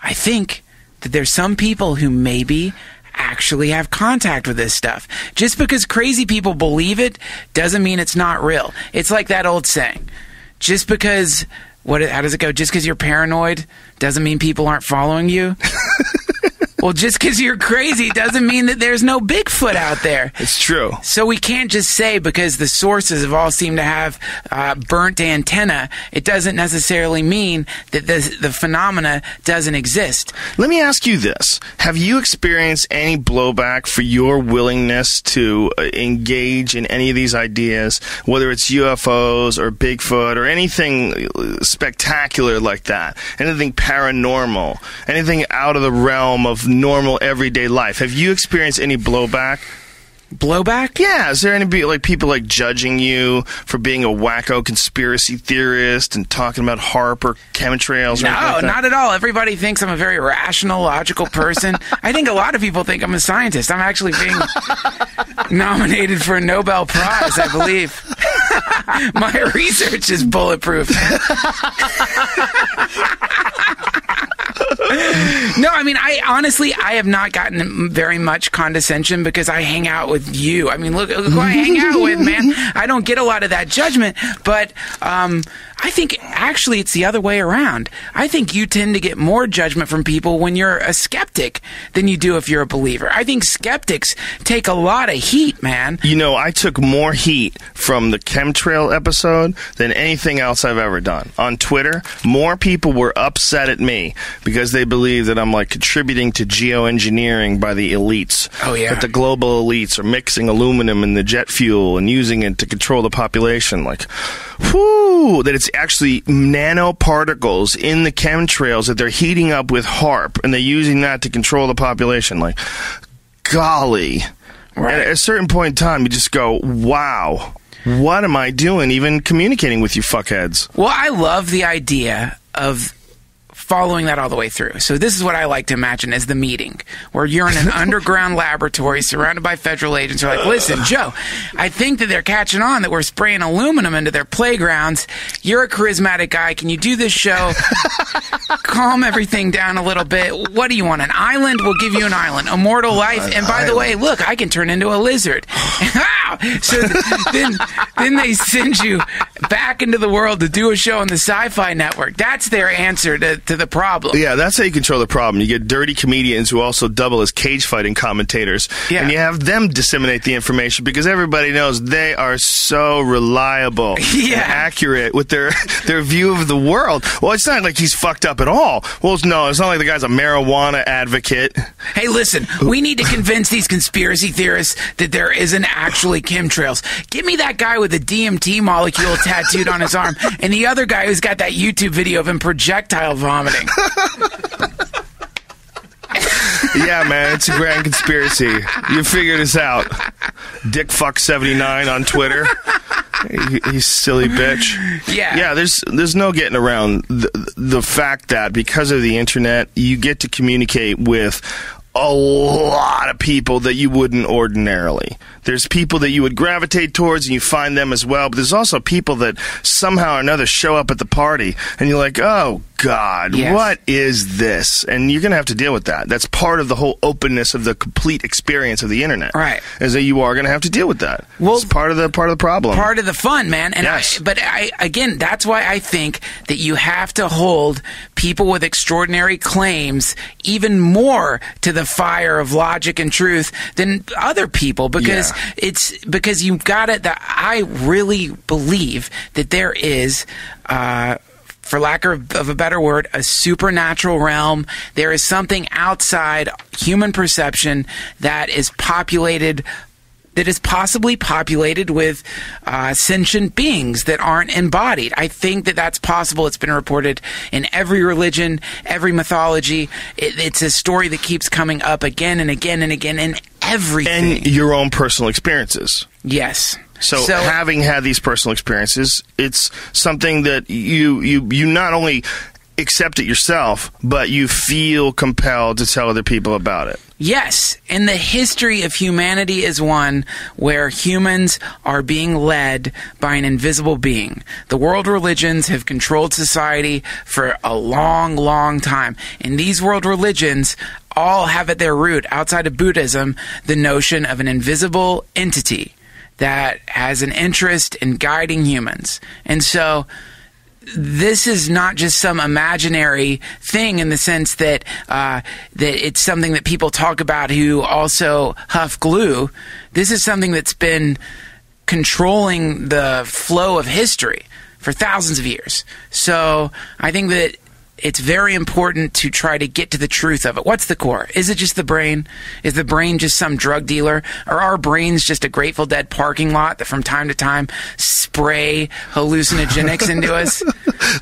I think that there's some people who maybe actually have contact with this stuff. Just because crazy people believe it doesn't mean it's not real. It's like that old saying. Just because, how does it go? Just because you're paranoid doesn't mean people aren't following you. Well, just because you're crazy doesn't mean that there's no Bigfoot out there. It's true. So we can't just say because the sources have all seemed to have burnt antenna, it doesn't necessarily mean that the phenomena doesn't exist. Let me ask you this. Have you experienced any blowback for your willingness to engage in any of these ideas, whether it's UFOs or Bigfoot or anything spectacular like that, anything paranormal, anything out of the realm of normal everyday life? Have you experienced any blowback? Blowback? Yeah. Is there any people judging you for being a wacko conspiracy theorist and talking about HAARP or chemtrails? No, like not at all. Everybody thinks I'm a very rational, logical person. I think a lot of people think I'm a scientist. I'm actually being nominated for a Nobel Prize, I believe. My research is bulletproof. No, I mean, I have not gotten very much condescension because I hang out with you. I mean, look who I hang out with, man. I don't get a lot of that judgment, but I think actually it's the other way around. I think you tend to get more judgment from people when you're a skeptic than you do if you're a believer. I think skeptics take a lot of heat, man. You know, I took more heat from the chemtrail episode than anything else I've ever done. On Twitter, more people were upset at me because they believe that I'm like contributing to geoengineering by the elites. Oh, yeah. That the global elites are mixing aluminum in the jet fuel and using it to control the population. Like, whoo, that it's actually nanoparticles in the chemtrails that they're heating up with HAARP and they're using that to control the population. Like, golly. Right. At a certain point in time, you just go, wow, what am I doing even communicating with you fuckheads? Well, I love the idea of following that all the way through. So this is what I like to imagine as the meeting, where you're in an underground laboratory surrounded by federal agents. You're like, listen, Joe, I think that they're catching on that we're spraying aluminum into their playgrounds. You're a charismatic guy. Can you do this show? Calm everything down a little bit. What do you want? An island? We'll give you an island. Immortal life. And by the way, look, I can turn into a lizard. So then they send you back into the world to do a show on the Sci-Fi Network. That's their answer to the problem. Yeah, that's how you control the problem. You get dirty comedians who also double as cage fighting commentators, Yeah. and you have them disseminate the information because everybody knows they are so reliable Yeah. and accurate with their view of the world. Well, it's not like he's fucked up at all. Well, no, it's not like the guy's a marijuana advocate. Hey, listen, we need to convince these conspiracy theorists that there isn't actually chemtrails. Give me that guy with the DMT molecule tattooed on his arm and the other guy who's got that YouTube video of him projectile vomiting. Yeah, man, it's a grand conspiracy. You figured this out. DickFuck79 on Twitter. You silly bitch. Yeah. Yeah, there's no getting around the fact that because of the internet, you get to communicate with a lot of people that you wouldn't ordinarily. There's people that you would gravitate towards and you find them as well, but there's also people that somehow or another show up at the party and you're like, oh God, Yes. what is this? And you're going to have to deal with that. That's part of the whole openness of the complete experience of the internet. Right. Is that you are going to have to deal with that. Well, it's part of the problem. Part of the fun, man. And Yes. again, that's why I think that you have to hold people with extraordinary claims even more to the fire of logic and truth than other people, because it's because you've got it. That I really believe that there is, for lack of a better word, a supernatural realm. There is something outside human perception that is populated, that is possibly populated with sentient beings that aren't embodied. I think that that's possible. It's been reported in every religion, every mythology. It's a story that keeps coming up again and again and again in everything. And your own personal experiences. Yes. So having had these personal experiences, it's something that you not only accept it yourself, but you feel compelled to tell other people about it. Yes, and the history of humanity is one where humans are being led by an invisible being. The world religions have controlled society for a long, long time, and these world religions all have at their root, outside of Buddhism, the notion of an invisible entity that has an interest in guiding humans. And so this is not just some imaginary thing in the sense that that it's something that people talk about who also huff glue. This is something that's been controlling the flow of history for thousands of years. So I think that it's very important to try to get to the truth of it. What's the core? Is it just the brain? Is the brain just some drug dealer? Or are brains just a Grateful Dead parking lot that from time to time spray hallucinogenics into us?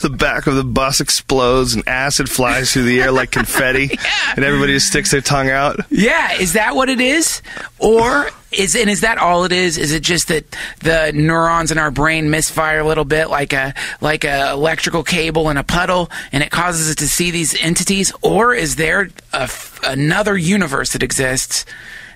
The back of the bus explodes and acid flies through the air like confetti, and everybody just sticks their tongue out. Yeah, is that what it is? Or is that all it is? Is it just that the neurons in our brain misfire a little bit like a electrical cable in a puddle, and it causes us to see these entities? Or is there another universe that exists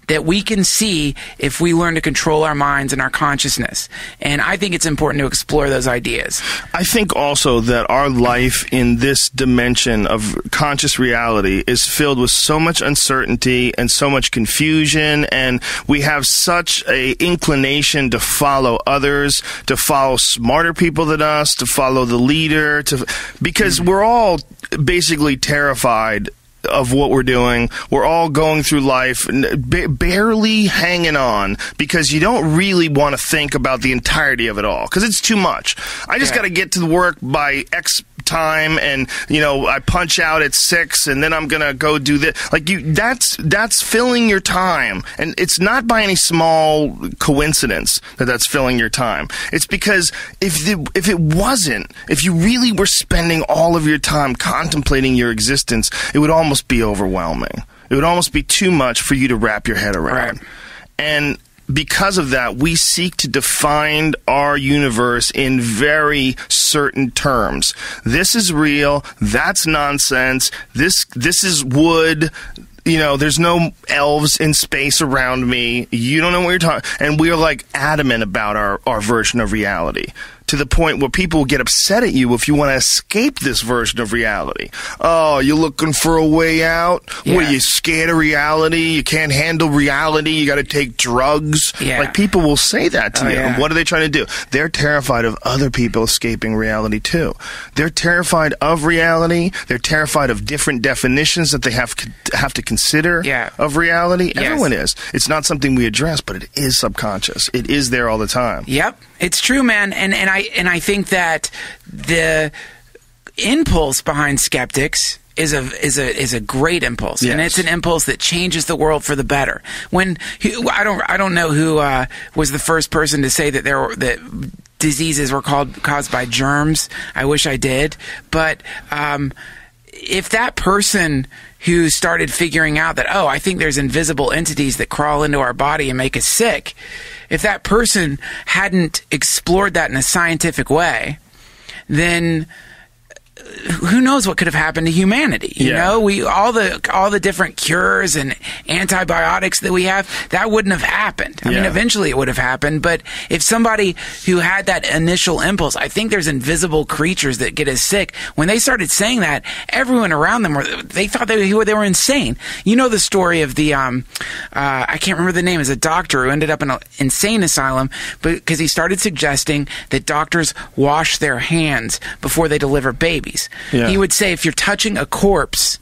that we can see if we learn to control our minds and our consciousness. And I think it's important to explore those ideas. I think also that our life in this dimension of conscious reality is filled with so much uncertainty and so much confusion, and we have such a inclination to follow others, to follow smarter people than us, to follow the leader, because we're all basically terrified of what we're doing. We're all going through life barely hanging on because you don't really want to think about the entirety of it all because it's too much. I just got to get to work by X time, and I punch out at 6, and then I'm gonna go do this. That's filling your time, and it's not by any small coincidence that that's filling your time. It's because if you really were spending all of your time contemplating your existence, it would almost be overwhelming. It would almost be too much for you to wrap your head around. Right. And because of that, we seek to define our universe in very certain terms. This is real. That's nonsense. This is wood. There's no elves in space around me. You don't know what you're talking. And we're adamant about our version of reality, to the point where people will get upset at you if you want to escape this version of reality. Oh, you're looking for a way out? Yeah. What, are you scared of reality? You can't handle reality? You got to take drugs? Yeah. People will say that to you. Yeah. And what are they trying to do? They're terrified of other people escaping reality too. They're terrified of reality. They're terrified of different definitions that they have to consider of reality. Yes. Everyone is. It's not something we address, but it is subconscious. It is there all the time. Yep, it's true, man. And I think that the impulse behind skeptics is a great impulse, yes. And it's an impulse that changes the world for the better. I don't know who was the first person to say that diseases were caused by germs. I wish I did, but if that person who started figuring out that, I think there's invisible entities that crawl into our body and make us sick, if that person hadn't explored that in a scientific way, then who knows what could have happened to humanity? You know, all the different cures and antibiotics that we have, that wouldn't have happened. I mean, eventually it would have happened, but if somebody who had that initial impulse, I think there's invisible creatures that get us sick. When they started saying that, everyone around them they thought they were insane. You know the story of the I can't remember the name. Is a doctor who ended up in an insane asylum because he started suggesting that doctors wash their hands before they deliver babies. Yeah. He would say, if you're touching a corpse,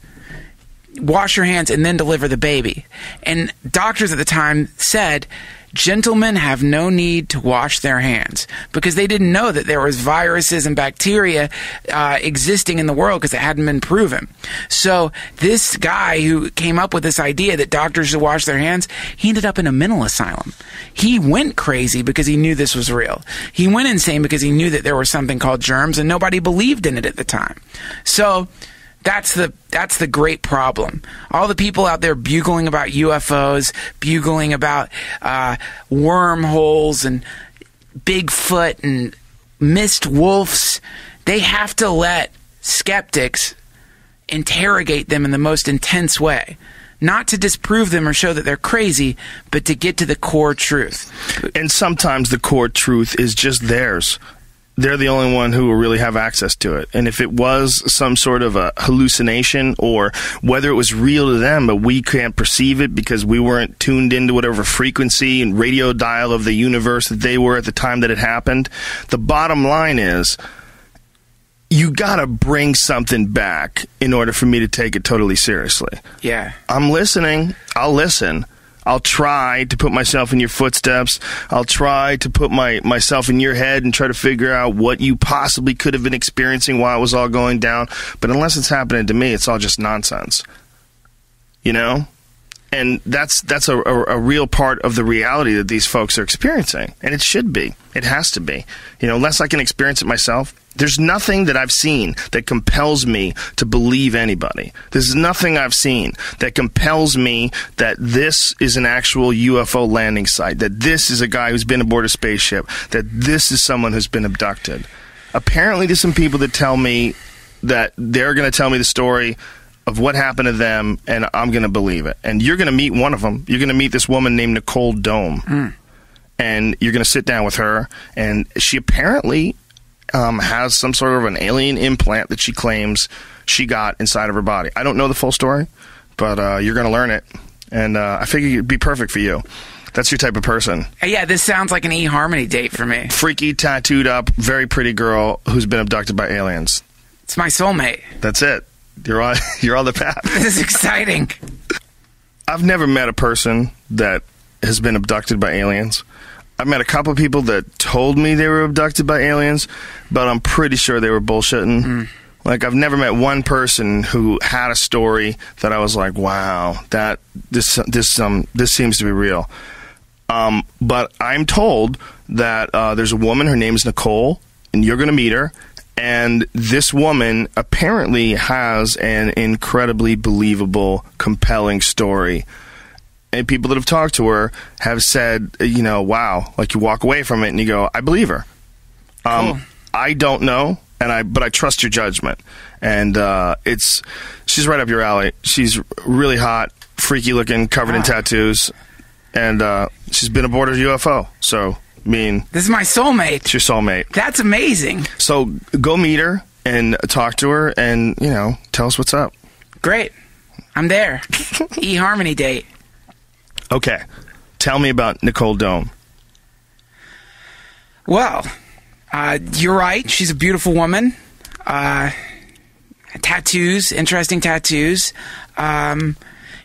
wash your hands and then deliver the baby. And doctors at the time said, gentlemen have no need to wash their hands, because they didn't know that there was viruses and bacteria existing in the world because it hadn't been proven. So this guy who came up with this idea that doctors should wash their hands, he ended up in a mental asylum. He went crazy because he knew this was real. He went insane because he knew that there was something called germs and nobody believed in it at the time. So that's the great problem. All the people out there bugling about UFOs, bugling about wormholes and Bigfoot and mist wolves, they have to let skeptics interrogate them in the most intense way. Not to disprove them or show that they're crazy, but to get to the core truth. And sometimes the core truth is just theirs. They're the only one who will really have access to it. And if it was some sort of a hallucination, or whether it was real to them, but we can't perceive it because we weren't tuned into whatever frequency and radio dial of the universe that they were at the time that it happened, the bottom line is, you gotta bring something back in order for me to take it totally seriously. Yeah. I'm listening. I'll listen. I'll try to put myself in your footsteps. I'll try to put myself in your head and try to figure out what you possibly could have been experiencing while it was all going down. But unless it's happening to me, it's all just nonsense. And that's a real part of the reality that these folks are experiencing. And it should be. It has to be. Unless I can experience it myself, there's nothing that I've seen that compels me to believe anybody. There's nothing I've seen that compels me that this is an actual UFO landing site, that this is a guy who's been aboard a spaceship, that this is someone who's been abducted. Apparently there's some people that tell me that they're going to tell me the story of what happened to them, and I'm going to believe it. And you're going to meet one of them. You're going to meet this woman named Nicole Dome. And you're going to sit down with her, and she apparently has some sort of an alien implant that she claims she got inside of her body. I don't know the full story, but you're going to learn it, and I figure it'd be perfect for you. That's your type of person. Yeah, this sounds like an eHarmony date for me. Freaky, tattooed up, very pretty girl who's been abducted by aliens. It's my soulmate. That's it. You're on the path. This is exciting. I've never met a person that has been abducted by aliens. I've met a couple of people that told me they were abducted by aliens, but I'm pretty sure they were bullshitting. Like, I've never met one person who had a story that I was like, wow, that this seems to be real. But I'm told that there's a woman, her name is Nicole, and you're going to meet her. And this woman apparently has an incredibly believable, compelling story. And people that have talked to her have said, wow, like you walk away from it and you go, I believe her. Cool. I don't know, but I trust your judgment. And she's right up your alley. She's really hot, freaky looking, covered in tattoos, and she's been aboard a UFO. So, I mean, this is my soulmate. It's your soulmate. That's amazing. So go meet her and talk to her, and tell us what's up. Great, I'm there. eHarmony date. Okay, tell me about Nicole Dome. Well, you're right. She's a beautiful woman. Tattoos, interesting tattoos.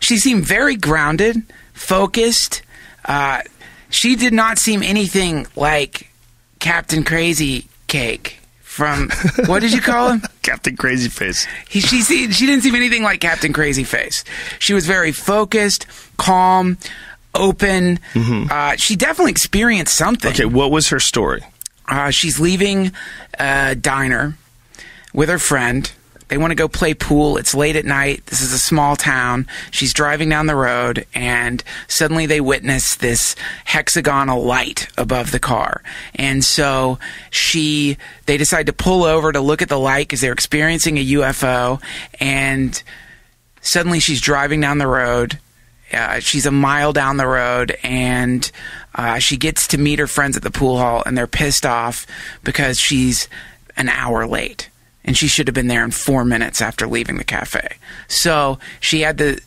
She seemed very grounded, focused. She did not seem anything like Captain Crazy Cake from, what did you call him? Captain Crazy Face. She didn't seem anything like Captain Crazy Face. She was very focused, calm, open. She definitely experienced something. Okay, what was her story? She's leaving a diner with her friend. They want to go play pool. It's late at night. This is a small town. She's driving down the road, and suddenly they witness this hexagonal light above the car. And so they decide to pull over to look at the light because they're experiencing a UFO. And suddenly she's driving down the road. She's a mile down the road, and she gets to meet her friends at the pool hall, and they're pissed off because she's an hour late. And she should have been there in 4 minutes after leaving the cafe. So she had the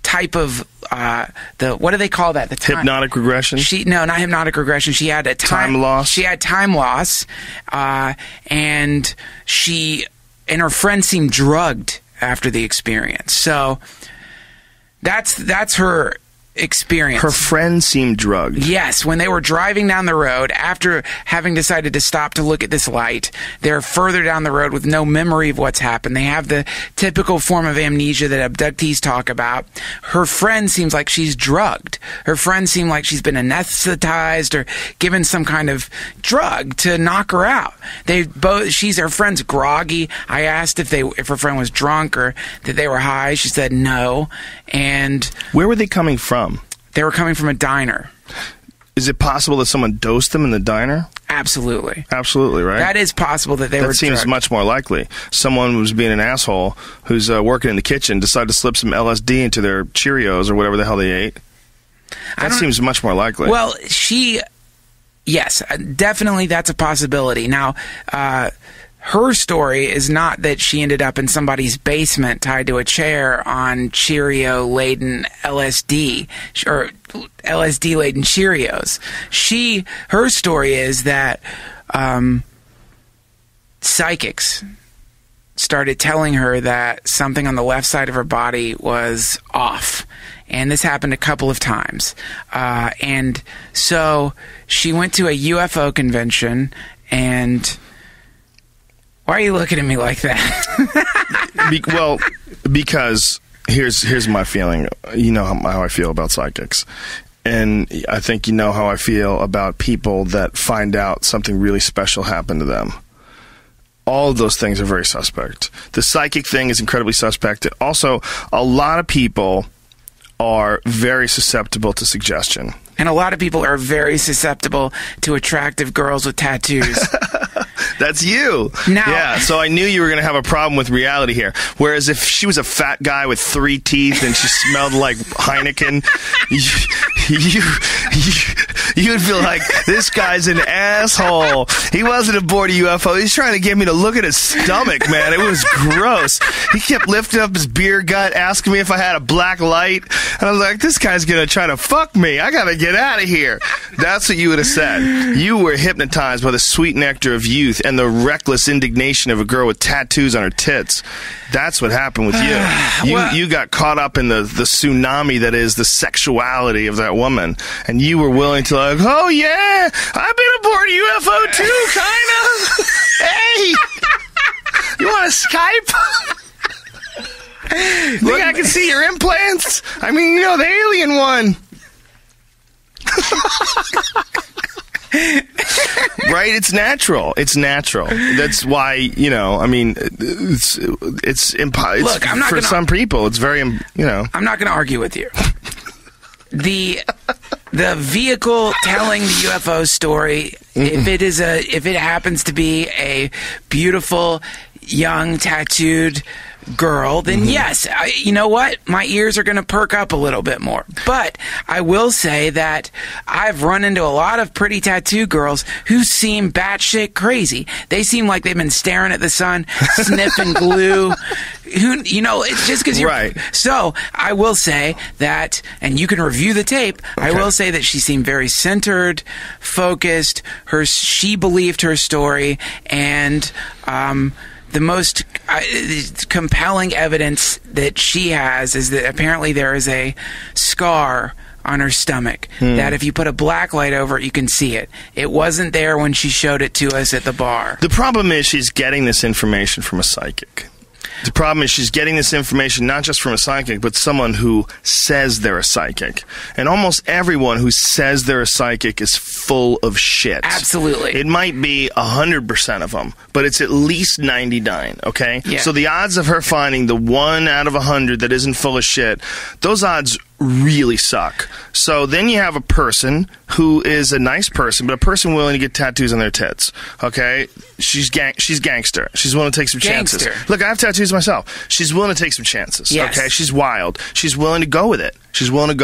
type of what do they call that? The hypnotic regression? No, not hypnotic regression. She had a time loss. She had time loss, and her friend seemed drugged after the experience. So that's her experience. Her friend seemed drugged. Yes, when they were driving down the road, after having decided to stop to look at this light, they're further down the road with no memory of what's happened. They have the typical form of amnesia that abductees talk about. Her friend seems like she's drugged. Her friend seemed like she's been anesthetized or given some kind of drug to knock her out. Her friend's groggy. I asked if her friend was drunk or that they were high. She said no. And where were they coming from? They were coming from a diner. Is it possible that someone dosed them in the diner? Absolutely. Absolutely, right? That is possible that they were drugged. That seems much more likely. Someone was being an asshole who's working in the kitchen, decided to slip some LSD into their Cheerios or whatever the hell they ate. That seems much more likely. Well, yes, definitely that's a possibility. Now, her story is not that she ended up in somebody's basement tied to a chair on Cheerio-laden LSD, or LSD-laden Cheerios. Her story is that psychics started telling her that something on the left side of her body was off. And this happened a couple of times. And so she went to a UFO convention and... Why are you looking at me like that? Well, because here's my feeling. You know how I feel about psychics. And I think you know how I feel about people that find out something really special happened to them. All of those things are very suspect. The psychic thing is incredibly suspect. Also, a lot of people are very susceptible to suggestion. And a lot of people are very susceptible to attractive girls with tattoos. That's you. Now- Yeah, so I knew you were going to have a problem with reality here. Whereas if she was a fat guy with 3 teeth and she smelled like Heineken, you would feel like, this guy's an asshole. He wasn't aboard a UFO. He's trying to get me to look at his stomach, man. It was gross. He kept lifting up his beer gut, asking me if I had a black light. And I was like, this guy's going to try to fuck me. I got to get out of here. That's what you would have said. You were hypnotized by the sweet nectar of youth and the reckless indignation of a girl with tattoos on her tits. That's what happened with you. You got caught up in the tsunami that is the sexuality of that woman. And you were willing to like, oh yeah, I've been aboard a UFO too, kind of. Hey, you want to Skype? Think I can see your implants? I mean, the alien one. Right? It's natural. That's why, I mean, it's impossible. Look, I'm not for gonna, some people, it's very, I'm not going to argue with you. The vehicle telling the UFO story, if it happens to be a beautiful, young, tattooed girl, then yes, you know what? My ears are going to perk up a little bit more. But I will say that I've run into a lot of pretty tattoo girls who seem batshit crazy. They seem like they've been staring at the sun, sniffing glue. It's just because you're right. So I will say that, and you can review the tape. Okay. I will say that she seemed very centered, focused. She believed her story, and the most compelling evidence that she has is that apparently there is a scar on her stomach that if you put a black light over it, you can see it. It wasn't there when she showed it to us at the bar. The problem is she's getting this information from a psychic. The problem is she's getting this information not just from a psychic, but someone who says they're a psychic. And almost everyone who says they're a psychic is full of shit. Absolutely. It might be 100% of them, but it's at least 99, okay? Yeah. So the odds of her finding the 1 out of 100 that isn't full of shit, those odds really suck. So then you have a person who is a nice person, but a person willing to get tattoos on their tits. Okay, she's gangster. She's willing to take some chances. Look, I have tattoos myself. She's willing to take some chances. Yes. Okay, she's wild. She's willing to go with it. Yes. She's willing to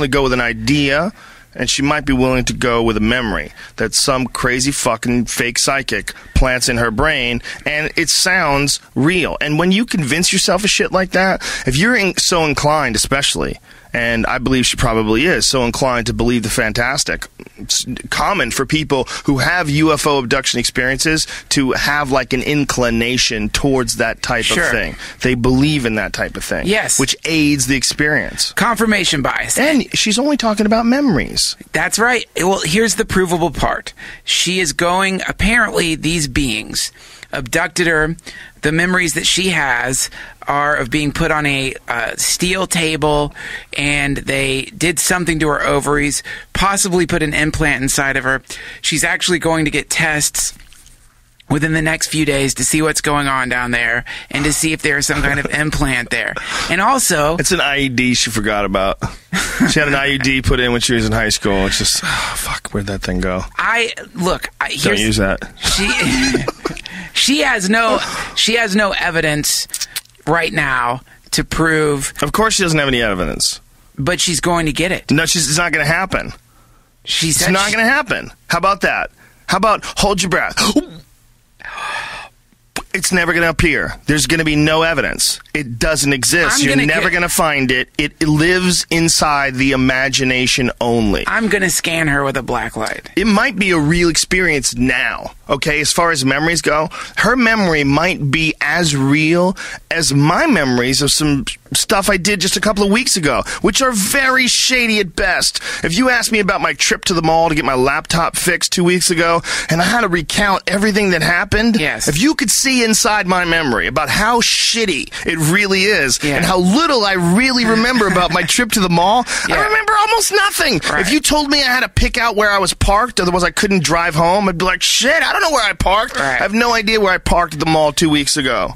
go with an idea. And she might be willing to go with a memory that some crazy fucking fake psychic plants in her brain, and it sounds real. And when you convince yourself of shit like that, if you're so inclined, especially, and I believe she probably is, so inclined to believe the fantastic, it's common for people who have UFO abduction experiences to have like an inclination towards that type of thing. They believe in that type of thing. Yes. Which aids the experience. Confirmation bias. And she's only talking about memories. That's right. Well, here's the provable part. She is going, apparently these beings abducted her. The memories that she has are of being put on a steel table, and they did something to her ovaries, possibly put an implant inside of her. She's actually going to get tests within the next few days to see what's going on down there and to see if there's some kind of implant there. And also... It's an IED she forgot about. She had an IED put in when she was in high school. It's just, fuck, where'd that thing go? Don't use that. She has no evidence right now to prove... Of course she doesn't have any evidence. But she's going to get it. No, it's not going to happen. It's not going to happen. How about that? How about hold your breath? It's never going to appear. There's going to be no evidence. It doesn't exist. You're never going to find it. It lives inside the imagination only. I'm going to scan her with a black light. It might be a real experience now, okay? As far as memories go, her memory might be as real as my memories of some stuff I did just a couple of weeks ago, which are very shady at best. If you asked me about my trip to the mall to get my laptop fixed 2 weeks ago, and I had to recount everything that happened, yes. If you could see inside my memory about how shitty it really is, and how little I really remember about my trip to the mall, I remember almost nothing. Right. If you told me I had to pick out where I was parked, otherwise I couldn't drive home, I'd be like, shit, I don't know where I parked. Right. I have no idea where I parked at the mall 2 weeks ago.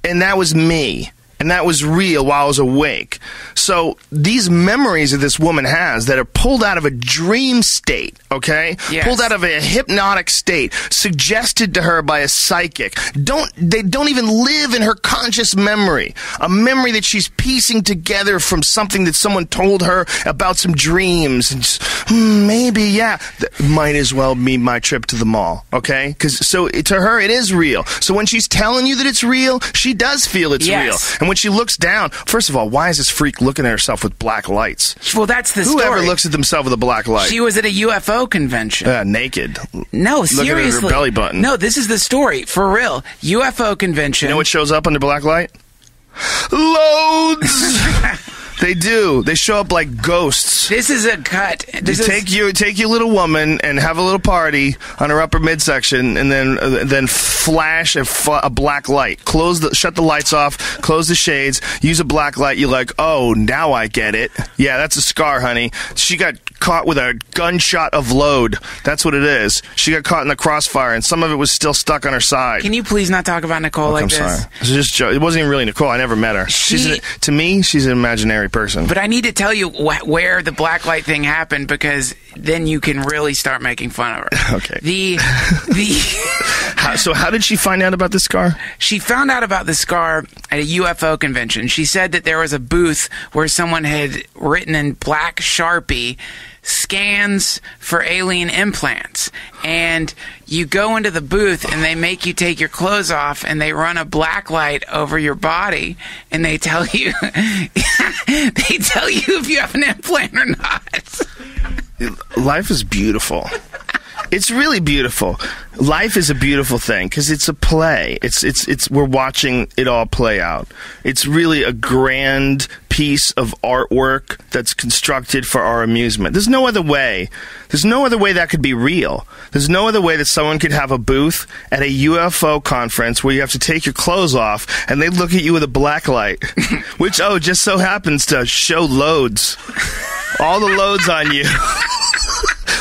And that was me. and that was real while I was awake. So these memories that this woman has that are pulled out of a dream state, okay? Yes. Pulled out of a hypnotic state, suggested to her by a psychic. They don't even live in her conscious memory. A memory that she's piecing together from something that someone told her about some dreams. And just, maybe, yeah. That might as well be my trip to the mall, okay? Because to her, it is real. So when she's telling you that it's real, she does feel it's Yes. real. And when she looks down, first of all, why is this freak looking at herself with black lights? Well, that's the story. Whoever looks at themselves with a black light? She was at a UFO convention. Naked. No, Looking at her seriously. belly button. No, this is the story. For real. UFO convention. You know what shows up under black light? Loads! They do. They show up like ghosts. This is a cut. Take your little woman and have a little party on her upper midsection, and then flash a black light. Shut the lights off. Close the shades. Use a black light. You're like, oh, now I get it. Yeah, that's a scar, honey. She got caught with a gunshot of load. That's what it is. She got caught in the crossfire, and some of it was still stuck on her side. Can you please not talk about Nicole like I'm this? sorry. It wasn't even really Nicole. I never met her. To me, she's an imaginary person. But I need to tell you where the blacklight thing happened, because then you can really start making fun of her. Okay. So how did she find out about the scar? She found out about the scar at a UFO convention. She said that there was a booth where someone had written in black Sharpie scans for alien implants, and you go into the booth and they make you take your clothes off and they run a black light over your body and they tell you if you have an implant or not. Life is beautiful. It's really beautiful. Life is a beautiful thing because it's a play. It's we're watching it all play out. It's really a grand piece of artwork that's constructed for our amusement. There's no other way. There's no other way that could be real. There's no other way that someone could have a booth at a UFO conference where you have to take your clothes off and they look at you with a black light, which, just so happens to show loads. All the loads on you.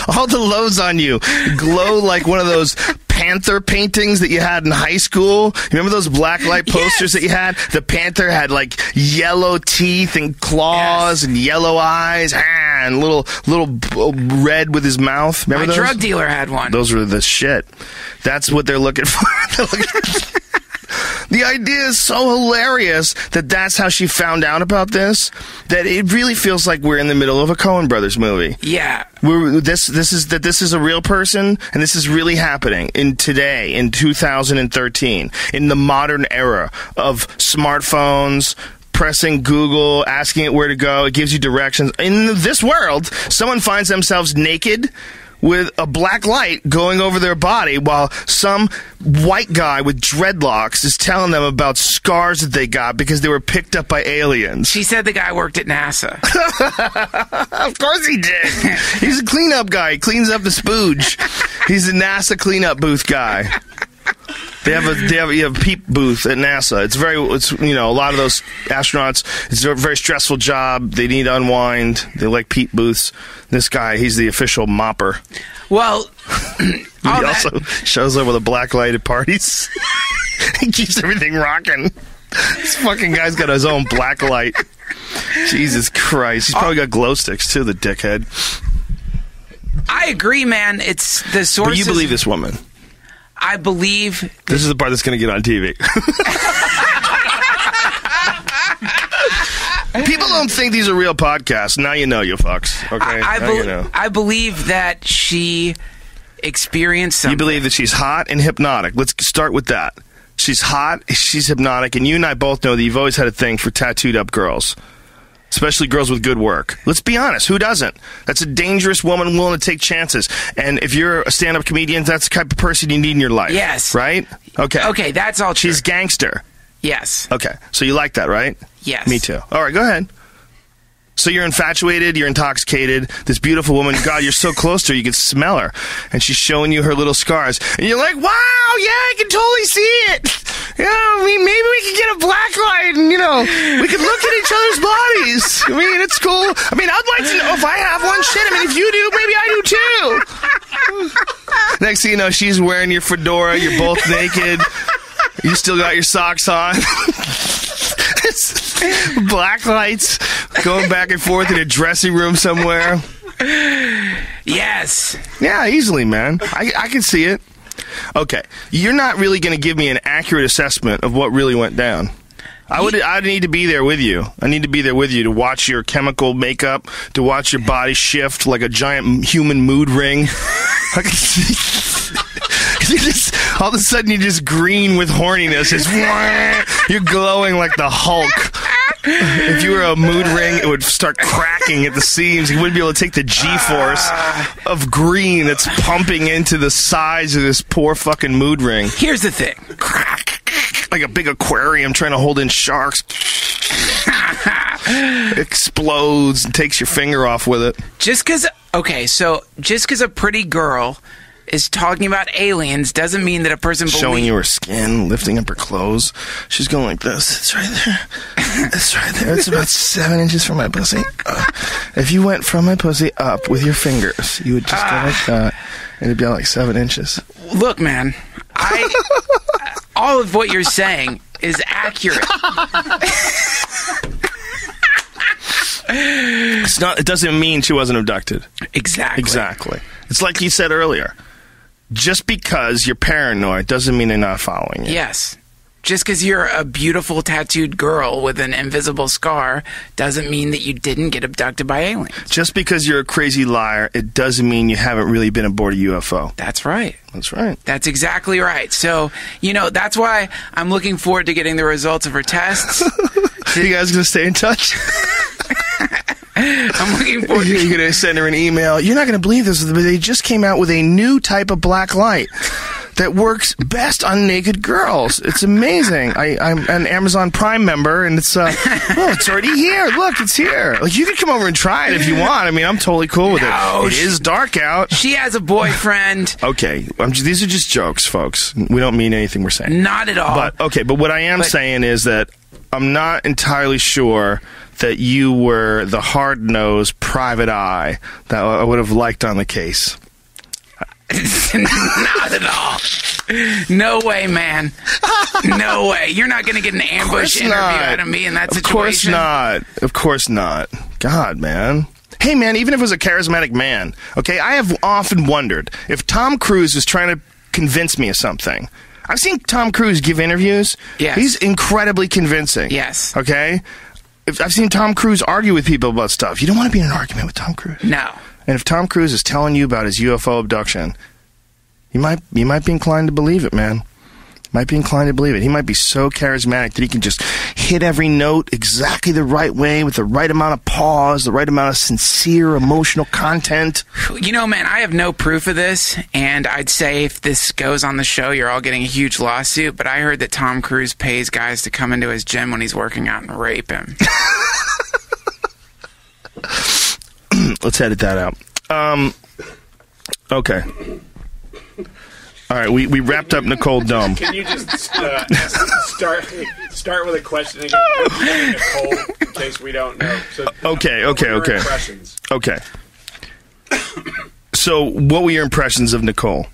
All the loads on you glow like one of those panther paintings that you had in high school. You remember those black light posters that you had? The panther had like yellow teeth and claws and yellow eyes and little red with his mouth. Remember My those? drug dealer had one. Those were the shit. That's what they're looking for. The idea is so hilarious that that's how she found out about this, that it really feels like we're in the middle of a Coen Brothers movie. Yeah. This is a real person, and this is really happening in 2013, in the modern era of smartphones, pressing Google, asking it where to go. It gives you directions. In this world, someone finds themselves naked with a black light going over their body while some white guy with dreadlocks is telling them about scars that they got because they were picked up by aliens. She said the guy worked at NASA. Of course he did. He's a cleanup guy. He cleans up the spooge. He's a NASA cleanup booth guy. They have a peep booth at NASA. It's a lot of those astronauts, it's a very stressful job. They need to unwind. They like peep booths. This guy, he's the official mopper. Well, He also shows up with a black light at parties. He keeps everything rocking. This fucking guy's got his own black light. Jesus Christ. He's probably got glow sticks too, the dickhead. I agree, man. It's the sources. But you believe this woman? I believe. This is the part that's going to get on TV. People don't think these are real podcasts. Now you know, you fucks. Okay? I believe that she experienced something. You believe that she's hot and hypnotic. Let's start with that. She's hot, she's hypnotic, and you and I both know that you've always had a thing for tattooed up girls. Especially girls with good work. Let's be honest. Who doesn't? That's a dangerous woman willing to take chances. And if you're a stand-up comedian, that's the type of person you need in your life. Yes. Right? Okay. Okay, that's all true. She's gangster. Yes. Okay. So you like that, right? Yes. Me too. All right, go ahead. So you're infatuated, you're intoxicated. This beautiful woman, God, you're so close to her, you can smell her. And she's showing you her little scars. And you're like, wow, yeah, I can totally see it. Maybe we could get a black light and, we could look at each other's bodies. I mean, it's cool. I mean, I'd like to know if I have one. Shit, I mean, if you do, maybe I do too. Next thing you know, she's wearing your fedora. You're both naked. You still got your socks on. Black lights going back and forth in a dressing room somewhere. Yes. Yeah, easily, man. I can see it. Okay, you're not really going to give me an accurate assessment of what really went down. I'd need to be there with you. I need to be there with you to watch your chemical makeup, to watch your body shift like a giant human mood ring. I can see. All of a sudden, you're just green with horniness. You're glowing like the Hulk. If you were a mood ring, it would start cracking at the seams. You wouldn't be able to take the G-force of green that's pumping into the sides of this poor fucking mood ring. Here's the thing. Like a big aquarium trying to hold in sharks. Explodes and takes your finger off with it. Just because a pretty girl is talking about aliens doesn't mean that a person showing you her skin, lifting up her clothes. She's going like this. It's right there. It's right there. It's about 7 inches from my pussy. If you went from my pussy up with your fingers, you would just go like that, and it'd be like 7 inches. Look, man, all of what you're saying is accurate. It's not. It doesn't mean she wasn't abducted. Exactly. It's like you said earlier. Just because you're paranoid doesn't mean they're not following you. Yes. Just because you're a beautiful tattooed girl with an invisible scar doesn't mean that you didn't get abducted by aliens. Just because you're a crazy liar, it doesn't mean you haven't really been aboard a UFO. That's right. That's right. That's exactly right. So, that's why I'm looking forward to getting the results of her tests. You guys going to stay in touch? I'm looking forward to... You're going to send her an email. You're not going to believe this, but they just came out with a new type of black light that works best on naked girls. It's amazing. I'm an Amazon Prime member, and it's it's already here. Look, it's here. Like, you can come over and try it if you want. I mean, I'm totally cool with it. It is dark out. She has a boyfriend. Okay, these are just jokes, folks. We don't mean anything we're saying. Not at all. But what I am saying is that I'm not entirely sure that you were the hard-nosed private eye that I would have liked on the case. Not at all. No way, man. No way. You're not going to get an ambush interview out of me in that situation. Of course not. God, man. Hey, man, even if it was a charismatic man, okay, I have often wondered if Tom Cruise was trying to convince me of something. I've seen Tom Cruise give interviews. Yes. He's incredibly convincing. Yes. Okay? I've seen Tom Cruise argue with people about stuff. You don't want to be in an argument with Tom Cruise. No. And if Tom Cruise is telling you about his UFO abduction, you might be inclined to believe it, man. Might be inclined to believe it. He might be so charismatic that he can just hit every note exactly the right way with the right amount of pause, the right amount of sincere emotional content. Man, I have no proof of this, and I'd say if this goes on the show, you're all getting a huge lawsuit, but I heard that Tom Cruise pays guys to come into his gym when he's working out and rape him. Let's edit that out. Okay. All right, we wrapped up Nicole Dome. Can you just start with a question again? Nicole, in case we don't know. So, Okay. Impressions. Okay. So, what were your impressions of Nicole?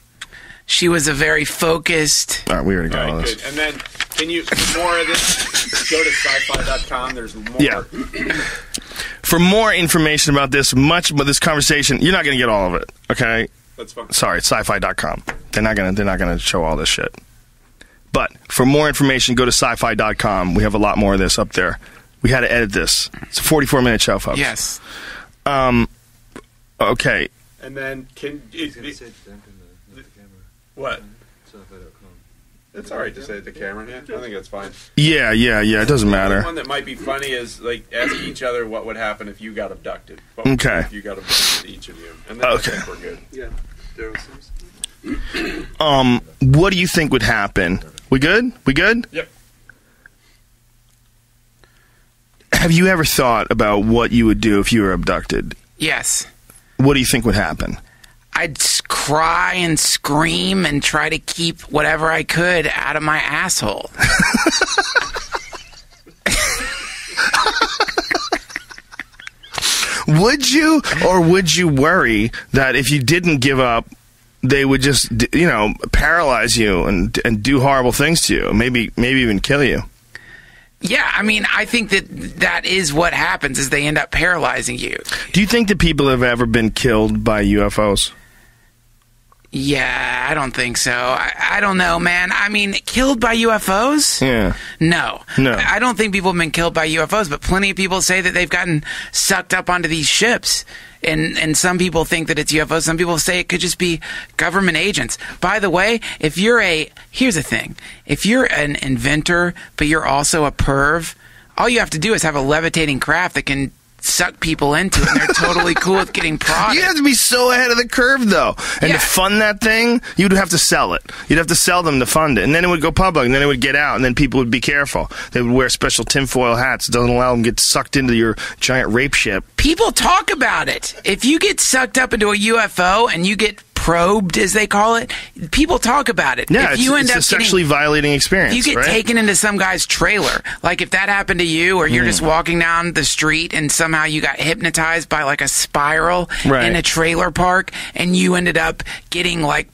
She was a very focused... All right, we already got All all right, this. good. And then, can you, for more of this, go to sci-fi.com. There's more. Yeah. For more information about this, much of this conversation, you're not going to get all of it, okay? That's fine. Sorry, it's sci-fi.com. They're not gonna show all this shit. But for more information, go to sci-fi.com. We have a lot more of this up there. We had to edit this. It's a 44-minute show, folks. Yes. Okay. And then what? It's all right to say at the camera. Yeah, I think that's fine. Yeah. It doesn't matter. The one that might be funny is ask each other what would happen if you got abducted. Okay. If you got abducted, each of you, and then I think we're good. Yeah. What do you think would happen? We good? Yep. Have you ever thought about what you would do if you were abducted? Yes. What do you think would happen? I'd cry and scream and try to keep whatever I could out of my asshole. Would you, or would you worry that if you didn't give up, they would just, paralyze you and do horrible things to you, maybe even kill you? Yeah, I mean, I think that is what happens, is they end up paralyzing you. Do you think that people have ever been killed by UFOs? Yeah, I don't think so. I don't know, man. I mean, killed by UFOs? Yeah. No. No. I don't think people have been killed by UFOs, but plenty of people say that they've gotten sucked up onto these ships. And some people think that it's UFOs. Some people say it could just be government agents. By the way, here's the thing. If you're an inventor, but you're also a perv, all you have to do is have a levitating craft that can suck people into it, and they're totally cool with getting prodded. You have to be so ahead of the curve, though. And Yeah. to fund that thing, you'd have to sell it. You'd have to sell them to fund it. And then it would go public, and then it would get out, and then people would be careful. They would wear special tinfoil hats. It doesn't allow them to get sucked into your giant rape ship. People talk about it. If you get sucked up into a UFO and you get probed, as they call it, people talk about it. Yeah, if you it's a sexually violating experience, if you get right? taken into some guy's trailer, like if that happened to you, or you're just walking down the street and somehow you got hypnotized by like a spiral Right. in a trailer park, and you ended up getting like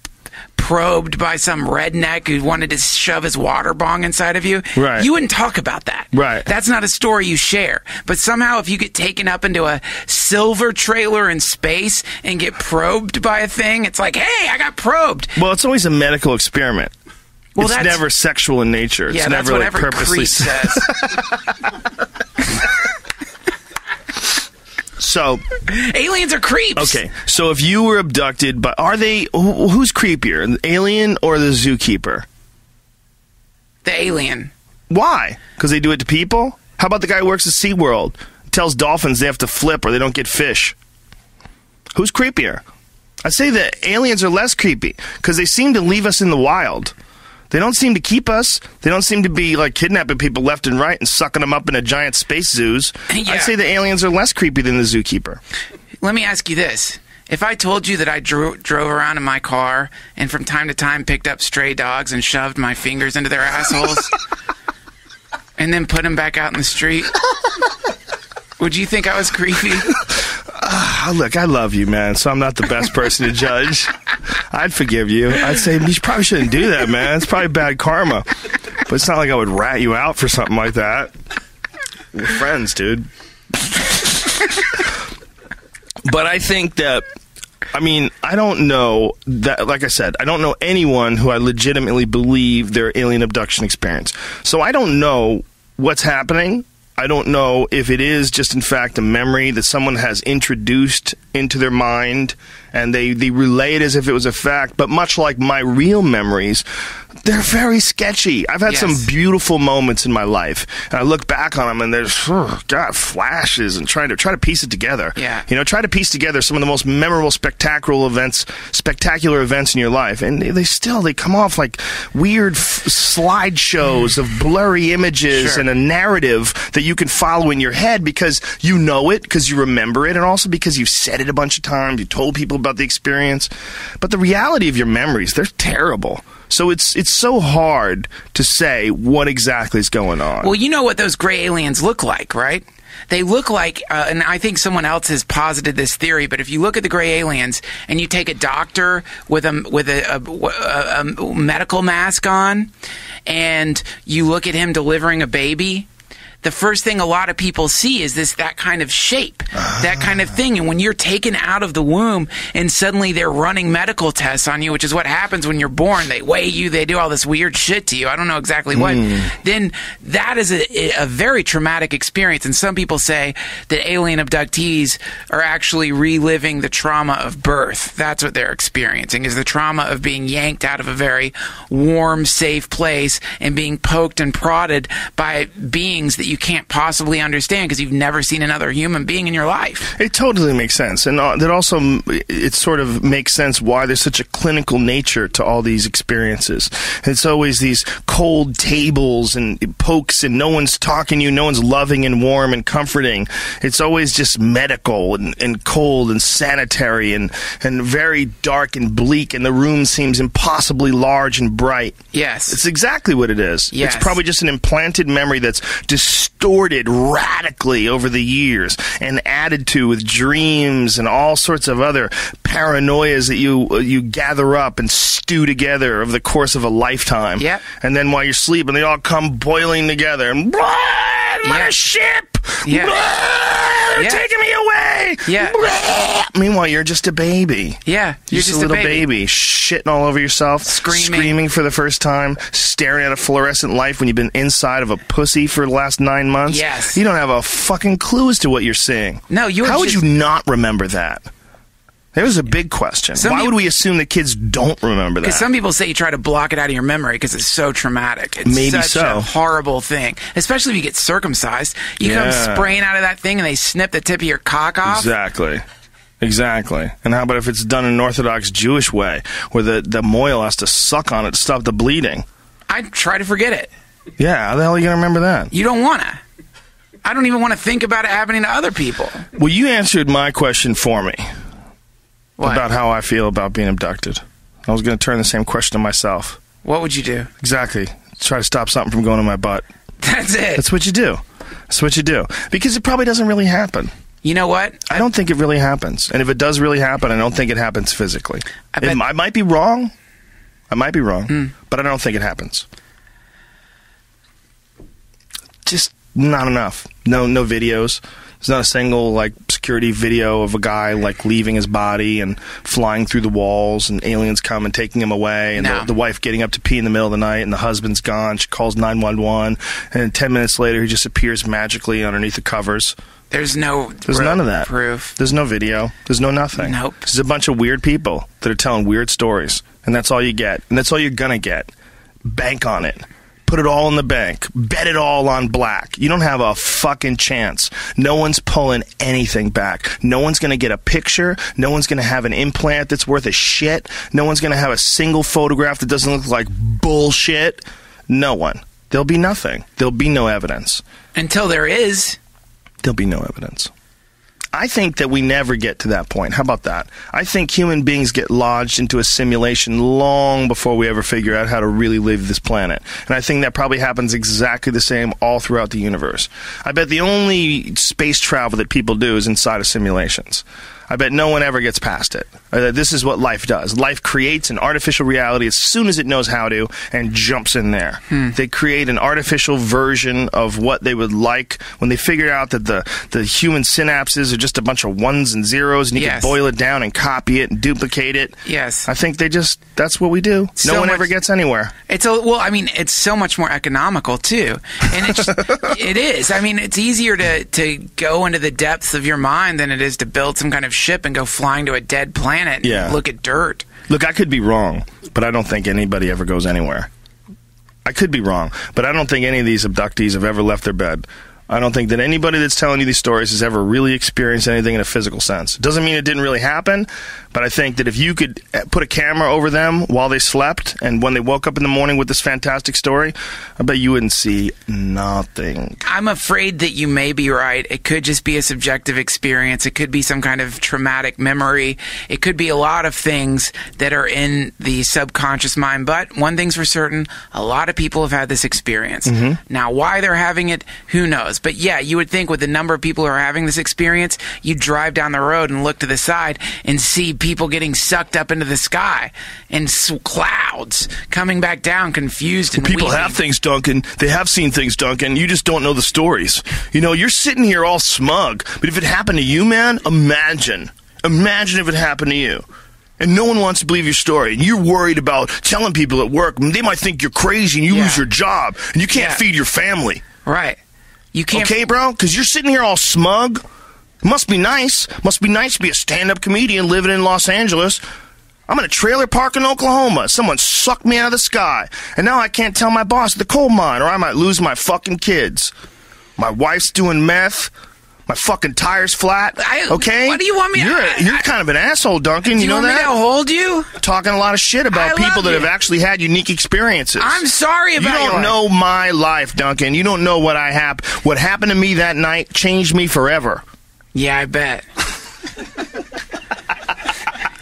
probed by some redneck who wanted to shove his water bong inside of you, Right. you wouldn't talk about that. Right. That's not a story you share. But somehow if you get taken up into a silver trailer in space and get probed by a thing, it's like, hey, I got probed. Well, it's always a medical experiment. Well, it's that's- never sexual in nature. It's Yeah, that's never what like every purposely creep says. So, Aliens are creeps. okay. So if you were abducted by, who's creepier, the alien or the zookeeper? The alien. Why? Because they do it to people? How about the guy who works at SeaWorld? Tells dolphins they have to flip or they don't get fish. Who's creepier? I'd say the aliens are less creepy because they seem to leave us in the wild. They don't seem to keep us. They don't seem to be like kidnapping people left and right and sucking them up in a giant space zoos. Yeah. I'd say the aliens are less creepy than the zookeeper. Let me ask you this. If I told you that I drove around in my car and from time to time picked up stray dogs and shoved my fingers into their assholes and then put them back out in the street, would you think I was creepy? Look, I love you, man, so I'm not the best person to judge. I'd forgive you. I'd say you probably shouldn't do that, man. It's probably bad karma. But it's not like I would rat you out for something like that. We're friends, dude. But I think that, I mean, I don't know that, like I said, I don't know anyone who I legitimately believe their alien abduction experience. So I don't know what's happening. I don't know if it is just, in fact, a memory that someone has introduced into their mind and they relay it as if it was a fact. But much like my real memories, they're very sketchy. I've had Yes. some beautiful moments in my life, and I look back on them, and there's flashes, and try to piece it together. Yeah. You know, try to piece together some of the most memorable, spectacular events in your life, and they come off like weird slideshows of blurry images Sure. and a narrative that you can follow in your head because you know it, because you remember it, and also because you've said it a bunch of times, you told people about the experience. But the reality of your memories, they're terrible. So it's so hard to say what exactly is going on. Well, you know what those gray aliens look like, right? They look like, and I think someone else has posited this theory, but if you look at the gray aliens and you take a doctor with a medical mask on and you look at him delivering a baby, the first thing a lot of people see is that kind of shape, that kind of thing. And when you're taken out of the womb and suddenly they're running medical tests on you, which is what happens when you're born, they weigh you, they do all this weird shit to you. I don't know exactly what. Then that is a very traumatic experience. And some people say that alien abductees are actually reliving the trauma of birth. That's what they're experiencing, is the trauma of being yanked out of a very warm, safe place and being poked and prodded by beings that you can't possibly understand because you've never seen another human being in your life. It totally makes sense. And that also, it sort of makes sense why there's such a clinical nature to all these experiences. It's always these cold tables and pokes and no one's talking to you, no one's loving and warm and comforting. It's always just medical and cold and sanitary and very dark and bleak, and the room seems impossibly large and bright. Yes. It's exactly what it is. Yes. It's probably just an implanted memory that's distorted distorted radically over the years and added to with dreams and all sorts of other paranoias that you gather up and stew together over the course of a lifetime. Yep. And then while you're sleeping, they all come boiling together and I'm on a ship. Yeah. They're taking me away. Yeah. Meanwhile, you're just a baby. Yeah. You're just a little baby shitting all over yourself, screaming for the first time, staring at a fluorescent light when you've been inside of a pussy for the last 9 months. Yes. You don't have a fucking clue as to what you're seeing. No, How would you not remember that? There's a big question. Why would we assume that kids don't remember that? Because some people say you try to block it out of your memory because it's so traumatic. It's Maybe such so. a horrible thing. Especially if you get circumcised. You come spraying out of that thing and they snip the tip of your cock off. Exactly. And how about if it's done in an Orthodox Jewish way, where the mohel has to suck on it to stop the bleeding? I'd try to forget it. Yeah, how the hell are you going to remember that? You don't want to. I don't even want to think about it happening to other people. Well, you answered my question for me. What? About how I feel about being abducted. I was going to turn the same question to myself. What would you do? Exactly. Try to stop something from going in my butt. That's it. That's what you do. Because it probably doesn't really happen. You know what? I don't think it really happens. And if it does really happen, I don't think it happens physically. I might be wrong. But I don't think it happens. Just not enough. No videos. There's not a single security video of a guy leaving his body and flying through the walls and aliens come and taking him away and the wife getting up to pee in the middle of the night and the husband's gone. She calls 911 and 10 minutes later he just appears magically underneath the covers. There's none of that proof. There's no video. There's no nothing. Nope. There's a bunch of weird people that are telling weird stories, and that's all you get, and that's all you're gonna get. Bank on it. Put it all in the bank. Bet it all on black. You don't have a fucking chance. No one's pulling anything back. No one's going to get a picture. No one's going to have an implant that's worth a shit. No one's going to have a single photograph that doesn't look like bullshit. No one. There'll be nothing. There'll be no evidence. Until there is. There'll be no evidence. I think that we never get to that point. How about that? I think human beings get lodged into a simulation long before we ever figure out how to really live this planet. And I think that probably happens exactly the same all throughout the universe. I bet the only space travel that people do is inside of simulations. I bet no one ever gets past it. This is what life does. Life creates an artificial reality as soon as it knows how to and jumps in there. They create an artificial version of what they would like when they figure out that the human synapses are just a bunch of ones and zeros and you can boil it down and copy it and duplicate it. Yes. I think that's what we do. No one ever gets anywhere. It's so much more economical too. And it is. I mean, it's easier to go into the depths of your mind than it is to build some kind of ship and go flying to a dead planet and look at dirt. Look, I could be wrong, but I don't think anybody ever goes anywhere. I could be wrong, but I don't think any of these abductees have ever left their bed. I don't think that anybody that's telling you these stories has ever really experienced anything in a physical sense. Doesn't mean it didn't really happen, but I think that if you could put a camera over them while they slept and when they woke up in the morning with this fantastic story, I bet you wouldn't see nothing. I'm afraid that you may be right. It could just be a subjective experience. It could be some kind of traumatic memory. It could be a lot of things that are in the subconscious mind. But one thing's for certain, a lot of people have had this experience. Now, why they're having it, who knows? But yeah, you would think with the number of people who are having this experience, you'd drive down the road and look to the side and see people getting sucked up into the sky and clouds coming back down confused and people weeping. have things, Duncan. They have seen things, Duncan. You just don't know the stories. You know, you're sitting here all smug, but if it happened to you, man, imagine if it happened to you. And no one wants to believe your story. And you're worried about telling people at work. They might think you're crazy and you lose your job. And you can't feed your family. Right. You can't. Okay, bro? Because you're sitting here all smug. Must be nice. Must be nice to be a stand-up comedian living in Los Angeles. I'm in a trailer park in Oklahoma. Someone sucked me out of the sky. And now I can't tell my boss at the coal mine or I might lose my fucking kids. My wife's doing meth. My fucking tire's flat. Okay? What do you want me to... You're kind of an asshole, Duncan. You know want that? Me to hold you? Talking a lot of shit about people that have actually had unique experiences. I'm sorry about you. You don't know my life, Duncan. You don't know what what happened to me that night changed me forever. Yeah, I bet.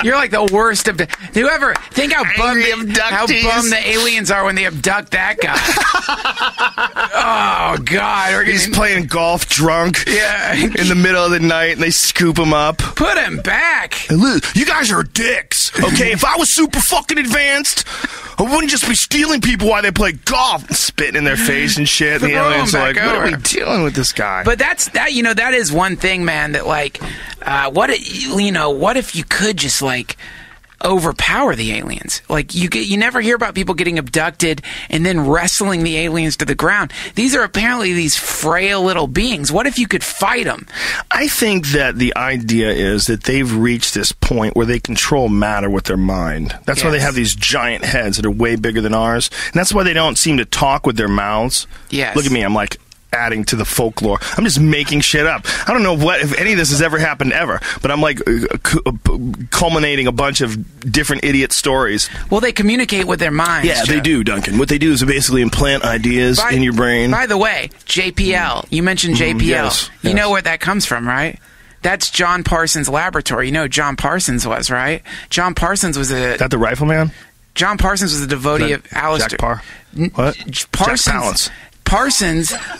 You're like the worst of whoever. Think how bummed abductees. the aliens are when they abduct that guy. Oh God, He's playing golf drunk. Yeah. In the middle of the night, and they scoop him up. Put him back. And look, you guys are dicks. Okay, if I was super fucking advanced, I wouldn't just be stealing people while they play golf, and spitting in their face and shit. And the Throw 'em aliens are like, back "What are we over." dealing with this guy?" But that is one thing, man. That what if you could just overpower the aliens? Like you never hear about people getting abducted and then wrestling the aliens to the ground. These are apparently these frail little beings. What if you could fight them? I think that the idea is that they've reached this point where they control matter with their mind. That's why they Yes. have these giant heads that are way bigger than ours. And that's why they don't seem to talk with their mouths. Yes. Look at me, I'm like adding to the folklore. I'm just making shit up. I don't know if any of this has ever happened ever, but I'm like culminating a bunch of different idiot stories. Well, they communicate with their minds. Yeah, they Jeff. do, Duncan. What they do is they basically implant ideas in your brain. By the way, JPL. You mentioned JPL. yes, You yes. know where that comes from, right? That's John Parsons' laboratory. You know who John Parsons was, right? John Parsons was Is that the Rifleman? John Parsons was a devotee of Aleister. Jack Parr? What? Parsons. Jack Palance.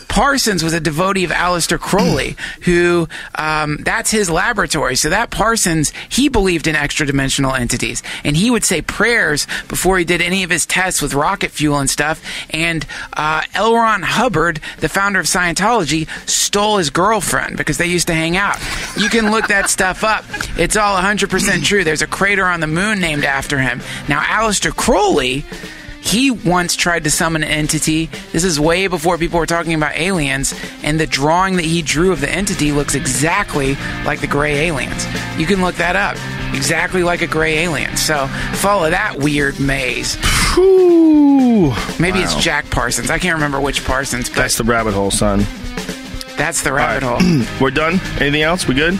Parsons was a devotee of Aleister Crowley, who that's his laboratory. So that Parsons, he believed in extra-dimensional entities, and he would say prayers before he did any of his tests with rocket fuel and stuff. And L. Ron Hubbard, the founder of Scientology, stole his girlfriend because they used to hang out. You can look that stuff up. It's all 100% true. There's a crater on the moon named after him. Now, Aleister Crowley, he once tried to summon an entity. This is way before people were talking about aliens, and the drawing that he drew of the entity looks exactly like the gray aliens. You can look that up. Exactly like a gray alien. So follow that weird maze. Whew. Maybe Wow. it's Jack Parsons. I can't remember which Parsons, but That's the rabbit hole, son. that's the rabbit hole. We're done? Anything else? We good?